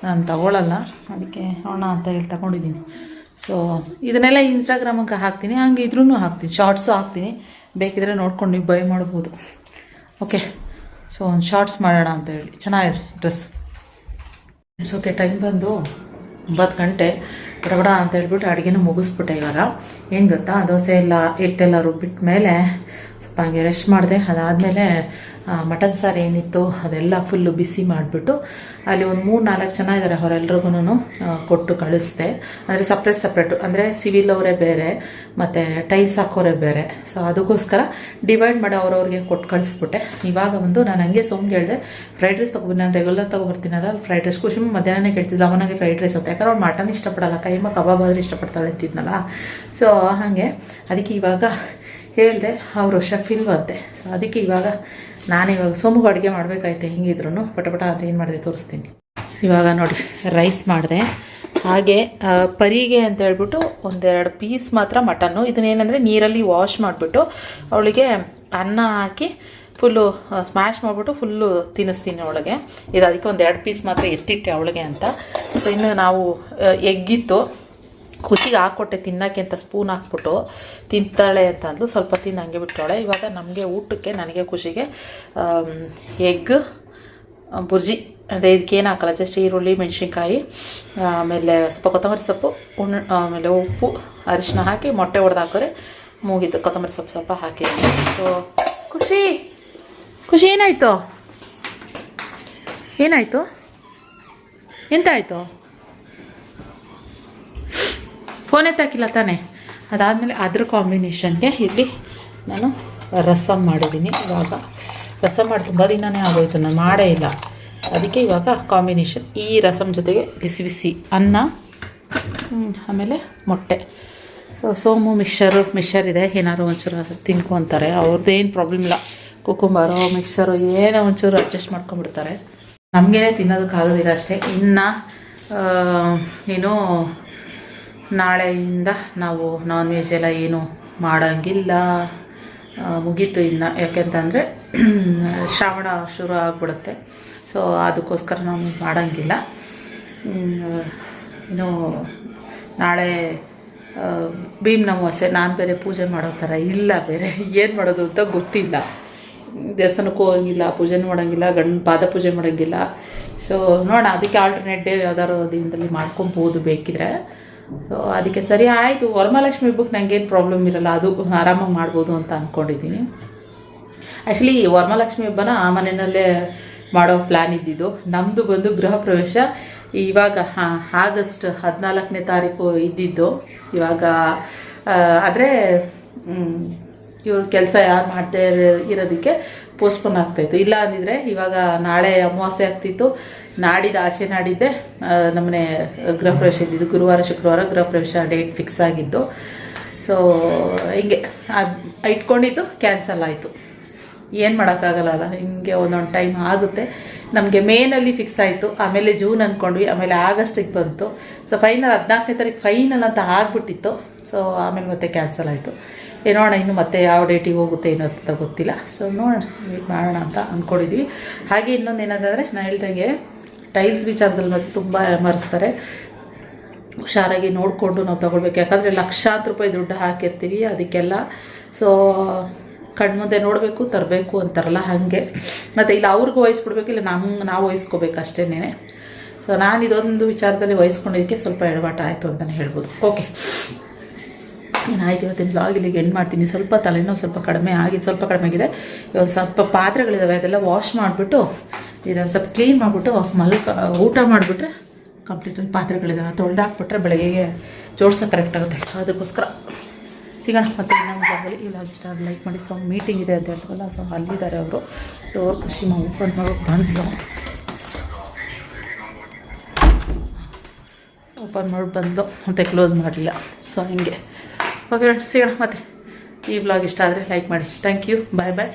ನಾನು ತಗೊಳ್ಳಲ್ಲ, ಅದಕ್ಕೆ ನೋಡೋಣ ಅಂತ ಹೇಳಿ ತಗೊಂಡಿದ್ದೀನಿ. ಸೊ ಇದನ್ನೆಲ್ಲ ಇನ್ಸ್ಟಾಗ್ರಾಮಿಗೆ ಹಾಕ್ತೀನಿ, ಹಂಗೆ ಇದ್ರೂ ಹಾಕ್ತೀನಿ, ಶಾರ್ಟ್ಸು ಹಾಕ್ತೀನಿ. ಬೇಕಿದ್ರೆ ನೋಡ್ಕೊಂಡು ನೀವು ಬೈ ಮಾಡ್ಬೋದು. ಓಕೆ, ಸೊ ಒಂದು ಶಾರ್ಟ್ಸ್ ಮಾಡೋಣ ಅಂತ ಹೇಳಿ. ಚೆನ್ನಾಗಿದೆ ಡ್ರೆಸ್. It's okay. ಟೈಮ್ ಬಂದು 9 ಗಂಟೆ. ಬಡಬಡ ಅಂತ ಹೇಳ್ಬಿಟ್ಟು ಅಡುಗೆನೂ ಮುಗಿಸ್ಬಿಟ್ಟೆ. ಇವಾಗ ಏನು ಗೊತ್ತಾ, ದೋಸೆ ಎಲ್ಲ ಹಿಟ್ಟೆಲ್ಲ ರುಬ್ಬಿಟ್ಟ ಮೇಲೆ ಸ್ವಲ್ಪ ಹಂಗೆ ರೆಸ್ಟ್ ಮಾಡಿದೆ. ಅದಾದಮೇಲೆ ಮಟನ್ ಸಾರು ಏನಿತ್ತು ಅದೆಲ್ಲ ಫುಲ್ಲು ಬಿಸಿ ಮಾಡಿಬಿಟ್ಟು ಅಲ್ಲಿ ಒಂದು 3-4 ಜನ ಇದ್ದಾರೆ ಅವರೆಲ್ರಿಗೂ ಕೊಟ್ಟು ಕಳಿಸ್ದೆ. ಅಂದರೆ ಸಪ್ರೇಟು, ಅಂದರೆ ಸಿವಿಲ್ ಅವರೇ ಬೇರೆ ಮತ್ತು ಟೈಲ್ಸ್ ಹಾಕೋರೇ ಬೇರೆ. ಸೊ ಅದಕ್ಕೋಸ್ಕರ ಡಿವೈಡ್ ಮಾಡಿ ಅವ್ರವ್ರಿಗೆ ಕೊಟ್ಟು ಕಳಿಸ್ಬಿಟ್ಟೆ. ಇವಾಗ ಒಂದು ನಾನು ಹಂಗೆ ಸೋಮ್ಗೆ ಹೇಳಿದೆ ಫ್ರೈಡ್ ರೈಸ್ ತೊಗೊಬಂದು, ನಾನು ರೆಗ್ಯುಲರ್ ತೊಗೊಬರ್ತೀನಲ್ಲ ಫ್ರೈಡ್ ರೈಸ್. ಖುಷಿ ಮಧ್ಯಾಹ್ನನೇ ಕೇಳ್ತಿದ್ದೆ ಅವನಿಗೆ ಫ್ರೈಡ್ ರೈಸ್ ಅಂತ, ಯಾಕಂದ್ರೆ ಅವ್ರು ಮಟನ್ ಇಷ್ಟಪಡಲ್ಲ, ಕೈಮ ಕಬಾಬ್ ಆದರೆ ಇಷ್ಟಪಡ್ತಾಳೆ ಅಂತಿದ್ನಲ್ಲ. ಸೊ ಹಾಗೆ ಅದಕ್ಕೆ ಇವಾಗ ಹೇಳಿದೆ, ಅವರು ಶೆಫ್ ಇಲ್ವಂತೆ. ಸೊ ಅದಕ್ಕೆ ಇವಾಗ ನಾನಿವಾಗ ಸೋಮುಗೂ ಅಡುಗೆ ಮಾಡಬೇಕಾಯ್ತು ಹೆಂಗಿದ್ರು ಪಟ ಅಂತ ಏನು ಮಾಡಿದೆ ತೋರಿಸ್ತೀನಿ. ಇವಾಗ ನೋಡಿ ರೈಸ್ ಮಾಡಿದೆ. ಹಾಗೆ ಪರಿಗೆ ಅಂತ ಹೇಳ್ಬಿಟ್ಟು 1-2 ಪೀಸ್ ಮಾತ್ರ ಮಟನ್ನು. ಇದನ್ನೇನೆಂದರೆ ನೀರಲ್ಲಿ ವಾಶ್ ಮಾಡಿಬಿಟ್ಟು ಅವಳಿಗೆ ಅನ್ನ ಹಾಕಿ ಫುಲ್ಲು ಸ್ಮ್ಯಾಶ್ ಮಾಡಿಬಿಟ್ಟು ಫುಲ್ಲು ತಿನ್ನಿಸ್ತೀನಿ ಅವಳಿಗೆ. ಇದು ಅದಕ್ಕೆ 1-2 ಪೀಸ್ ಮಾತ್ರ ಎತ್ತಿಟ್ಟೆ ಅವಳಿಗೆ ಅಂತ. ಸೊ ಇನ್ನು ನಾವು ಎಗ್ಗಿತ್ತು, ಖುಷಿಗೆ ಹಾಕ್ಕೊಟ್ಟೆ ತಿನ್ನೋಕ್ಕೆ ಅಂತ ಸ್ಪೂನ್ ಹಾಕ್ಬಿಟ್ಟು ತಿಂತಾಳೆ ಅಂತ ಅಂದ್ಲು. ಸ್ವಲ್ಪ ತಿಂದು ಹಂಗೆ ಬಿಟ್ಟವಳೆ. ಇವಾಗ ನಮಗೆ ಊಟಕ್ಕೆ ನನಗೆ ಖುಷಿಗೆ ಎಗ್ ಬುರ್ಜಿ, ಅದೇ ಇದಕ್ಕೇನು ಹಾಕಲ್ಲ, ಜಸ್ಟ್ ಈರುಳ್ಳಿ ಮೆಣಸಿನ್ಕಾಯಿ ಆಮೇಲೆ ಸ್ವಲ್ಪ ಕೊತ್ತಂಬರಿ ಸೊಪ್ಪು ಆಮೇಲೆ ಉಪ್ಪು ಅರಿಶಿನ ಹಾಕಿ ಮೊಟ್ಟೆ ಹೊಡೆದು ಹಾಕಿದ್ರೆ ಮುಗೀತು. ಕೊತ್ತಂಬರಿ ಸೊಪ್ಪು ಸ್ವಲ್ಪ ಹಾಕಿದ್ದೀನಿ. ಸೊ ಖುಷಿ ಏನಾಯಿತು ಎಂತಾಯಿತು? ಫೋನ್ ಎತ್ತಾಕಿಲ್ಲ ತಾನೇ. ಅದಾದಮೇಲೆ ಅದ್ರ ಕಾಂಬಿನೇಷನ್ಗೆ ಇಲ್ಲಿ ನಾನು ರಸಮ್ ಮಾಡಿದ್ದೀನಿ. ಇವಾಗ ರಸಮ್ ಮಾಡಿ ತುಂಬ ದಿನವೇ ಆಗೋಯ್ತು, ನಾನು ಮಾಡೇ ಇಲ್ಲ. ಅದಕ್ಕೆ ಇವಾಗ ಕಾಂಬಿನೇಷನ್ ಈ ರಸಮ್ ಜೊತೆಗೆ ಬಿಸಿ ಬಿಸಿ ಅನ್ನ, ಆಮೇಲೆ ಮೊಟ್ಟೆ. ಸೋಮು ಮಿಕ್ಸರ್ ಇದೆ, ಏನಾದ್ರು ಒಂಚೂರು ತಿನ್ಕೊ ಅಂತಾರೆ. ಅವ್ರದ್ದು ಏನು ಪ್ರಾಬ್ಲಮ್ ಇಲ್ಲ, ಕುಕುಂಬರು ಮಿಕ್ಸರು ಏನೋ ಒಂಚೂರು ಅಡ್ಜಸ್ಟ್ ಮಾಡ್ಕೊಂಡ್ಬಿಡ್ತಾರೆ. ನಮಗೇನೆ ತಿನ್ನೋದಕ್ಕಾಗೋದಿಲ್ಲ ಅಷ್ಟೇ. ಇನ್ನು ಏನು ನಾಳೆಯಿಂದ ನಾವು ನಾನ್ ವೆಜ್ ಎಲ್ಲ ಏನು ಮಾಡೋಂಗಿಲ್ಲ, ಮುಗೀತು ಇನ್ನು. ಯಾಕೆಂತಂದರೆ ಶ್ರಾವಣ ಶುರು ಆಗಿಬಿಡುತ್ತೆ. ಸೊ ಅದಕ್ಕೋಸ್ಕರ ನಾವು ಮಾಡೋಂಗಿಲ್ಲ. ಇನ್ನು ನಾಳೆ ಭೀಮ್ನ ಅಮಾವಾಸ್ಯೆ, ನಾನು ಬೇರೆ ಪೂಜೆ ಮಾಡೋ ಥರ ಇಲ್ಲ, ಬೇರೆ ಏನು ಮಾಡೋದು ಅಂತ ಗೊತ್ತಿಲ್ಲ. ದೇವಸ್ಥಾನಕ್ಕೂ ಹೋಗಂಗಿಲ್ಲ, ಪೂಜೆನೂ ಮಾಡೋಂಗಿಲ್ಲ, ಪಾದ ಪೂಜೆ ಮಾಡೋಂಗಿಲ್ಲ. ಸೊ ನೋಡೋಣ, ಅದಕ್ಕೆ ಆಲ್ಟರ್ನೇಟ್ ಡೇ ಯಾವ್ದಾದ್ರು ದಿನದಲ್ಲಿ ಮಾಡ್ಕೊಬೋದು ಬೇಕಿದ್ರೆ. ಸೊ ಅದಕ್ಕೆ ಸರಿ ಆಯಿತು. ವರಮಹಾಲಕ್ಷ್ಮಿ ಹಬ್ಬಕ್ಕೆ ನನಗೇನು ಪ್ರಾಬ್ಲಮ್ ಇರಲ್ಲ, ಅದು ಆರಾಮಾಗಿ ಮಾಡ್ಬೋದು ಅಂತ ಅಂದ್ಕೊಂಡಿದ್ದೀನಿ. ಆ್ಯಕ್ಚುಲಿ ವರಮಹಾಲಕ್ಷ್ಮಿ ಹಬ್ಬನ ಆ ಮನೆಯಲ್ಲೇ ಮಾಡೋ ಪ್ಲ್ಯಾನ್ ಇದ್ದಿದ್ದು. ನಮ್ಮದು ಬಂದು ಗೃಹ ಪ್ರವೇಶ ಇವಾಗ ಆಗಸ್ಟ್ 14ನೇ ತಾರೀಕು ಇದ್ದಿದ್ದು. ಇವಾಗ ಆದರೆ ಇವ್ರ ಕೆಲಸ ಯಾರು ಮಾಡ್ತಾ ಇರೋದಕ್ಕೆ ಪೋಸ್ಟ್ಪೋನ್ ಆಗ್ತಾಯಿತ್ತು. ಇಲ್ಲ ಅಂದಿದ್ರೆ ಇವಾಗ ನಾಳೆ ಅಮಾವಾಸ್ಯೆ ಆಗ್ತಿತ್ತು, ನಾಡಿದ್ದು ಆಚೆ ನಾಡಿದ್ದೆ ನಮ್ಮನೆ ಗೃಹ ಪ್ರವೇಶ ಇದ್ದಿದ್ದು. ಗುರುವಾರ ಶುಕ್ರವಾರ ಗೃಹ ಪ್ರವೇಶ ಡೇಟ್ ಫಿಕ್ಸ್ ಆಗಿದ್ದು. ಸೊ ಹಿಂಗೆ ಅದು ಇಟ್ಕೊಂಡಿದ್ದು ಕ್ಯಾನ್ಸಲ್ ಆಯಿತು. ಏನು ಮಾಡೋಕ್ಕಾಗಲ್ಲ ಅಲ್ಲ, ಹಿಂಗೆ ಒಂದೊಂದು ಟೈಮ್ ಆಗುತ್ತೆ. ನಮಗೆ ಮೇನಲ್ಲಿ ಫಿಕ್ಸ್ ಆಯಿತು, ಆಮೇಲೆ ಜೂನ್ ಅಂದ್ಕೊಂಡ್ವಿ, ಆಮೇಲೆ ಆಗಸ್ಟಿಗೆ ಬಂತು. ಸೊ ಫೈನಲ್ 14ನೇ ತಾರೀಕು ಫೈನಲ್ ಅಂತ ಆಗಿಬಿಟ್ಟಿತ್ತು. ಸೊ ಆಮೇಲೆ ಮತ್ತೆ ಕ್ಯಾನ್ಸಲ್ ಆಯಿತು. ನೋಡೋಣ ಇನ್ನು ಮತ್ತೆ ಯಾವ ಡೇಟಿಗೆ ಹೋಗುತ್ತೆ ಏನೋ ಅಂತ ಗೊತ್ತಿಲ್ಲ. ಸೊ ನೋಡೋಣ, ವೇಟ್ ಮಾಡೋಣ ಅಂತ ಅಂದ್ಕೊಂಡಿದ್ವಿ. ಹಾಗೆ ಇನ್ನೊಂದು ಏನಾದರೆ ನಾನು ಹೇಳ್ದಂಗೆ ಟೈಲ್ಸ್ ವಿಚಾರದಲ್ಲಿ ಮತ್ತೆ ತುಂಬ ಮರೆಸ್ತಾರೆ. ಹುಷಾರಾಗಿ ನೋಡಿಕೊಂಡು ನಾವು ತೊಗೊಳ್ಬೇಕು. ಯಾಕಂದರೆ ಲಕ್ಷಾಂತರ ರೂಪಾಯಿ ದುಡ್ಡು ಹಾಕಿರ್ತೀವಿ ಅದಕ್ಕೆಲ್ಲ. ಸೊ ಕಣ್ಮುಂದೆ ನೋಡಬೇಕು, ತರಬೇಕು ಅಂತಾರಲ್ಲ ಹಾಗೆ. ಮತ್ತು ಇಲ್ಲ ಅವ್ರಿಗೂ ವಹಿಸ್ಬಿಡ್ಬೇಕು, ಇಲ್ಲ ನಾವು ವಹಿಸ್ಕೋಬೇಕು ಅಷ್ಟೇನೆ. ಸೊ ನಾನು ಇದೊಂದು ವಿಚಾರದಲ್ಲಿ ವಹಿಸ್ಕೊಂಡಿದ್ದಕ್ಕೆ ಸ್ವಲ್ಪ ಎಡವಾಟ ಆಯಿತು ಅಂತಲೇ ಹೇಳ್ಬೋದು. ಓಕೆ, ಏನಾಯ್ತು ಇವತ್ತಿನ ಬ್ಲಾಗ್ ಇಲ್ಲಿಗೆ ಎಂಡ್ ಮಾಡ್ತೀನಿ. ಸ್ವಲ್ಪ ತಲೆನೋವು ಸ್ವಲ್ಪ ಕಡಿಮೆ ಆಗಿದೆ. ಇವತ್ತು ಸ್ವಲ್ಪ ಪಾತ್ರೆಗಳಿದ್ದಾವೆ, ಅದೆಲ್ಲ ವಾಶ್ ಮಾಡಿಬಿಟ್ಟು ಇದನ್ನು ಸ್ವಲ್ಪ ಕ್ಲೀನ್ ಮಾಡಿಬಿಟ್ಟು ಊಟ ಮಾಡಿಬಿಟ್ರೆ ಕಂಪ್ಲೀಟಾಗಿ ಪಾತ್ರೆಗಳಿದ್ದಾವೆ ತೊಳೆದಾಕ್ಬಿಟ್ರೆ ಬೆಳಗ್ಗೆಗೆ ಜೋಡ್ಸೋಕೆ ಕರೆಕ್ಟ್ ಆಗುತ್ತೆ. ಸೊ ಅದಕ್ಕೋಸ್ಕರ ಸಿಗೋಣ ಮತ್ತೆ ಇನ್ನೊಂದು ಬ್ಲಾಗಲ್ಲಿ. ಈ ಬ್ಲಾಗ್ ಇಷ್ಟ ಲೈಕ್ ಮಾಡಿ. ಸೊ ಮೀಟಿಂಗ್ ಇದೆ ಅಂತ ಹೇಳ್ತವಲ್ಲ, ಸೊ ಅಲ್ಲಿದ್ದಾರೆ ಅವರು. ಡೋರ್ ಖುಷಿ ಓಪನ್ ಮಾಡೋಕೆ ಬಂದು ಮತ್ತೆ ಕ್ಲೋಸ್ ಮಾಡಲಿಲ್ಲ. ಸೊ ಹಿಂಗೆ ಓಕೆ ಫ್ರೆಂಡ್ಸ್, ಸಿಗೋಣ ಮತ್ತೆ. ಈ ಬ್ಲಾಗ್ ಇಷ್ಟ ಆದರೆ ಲೈಕ್ ಮಾಡಿ. Thank you, bye bye.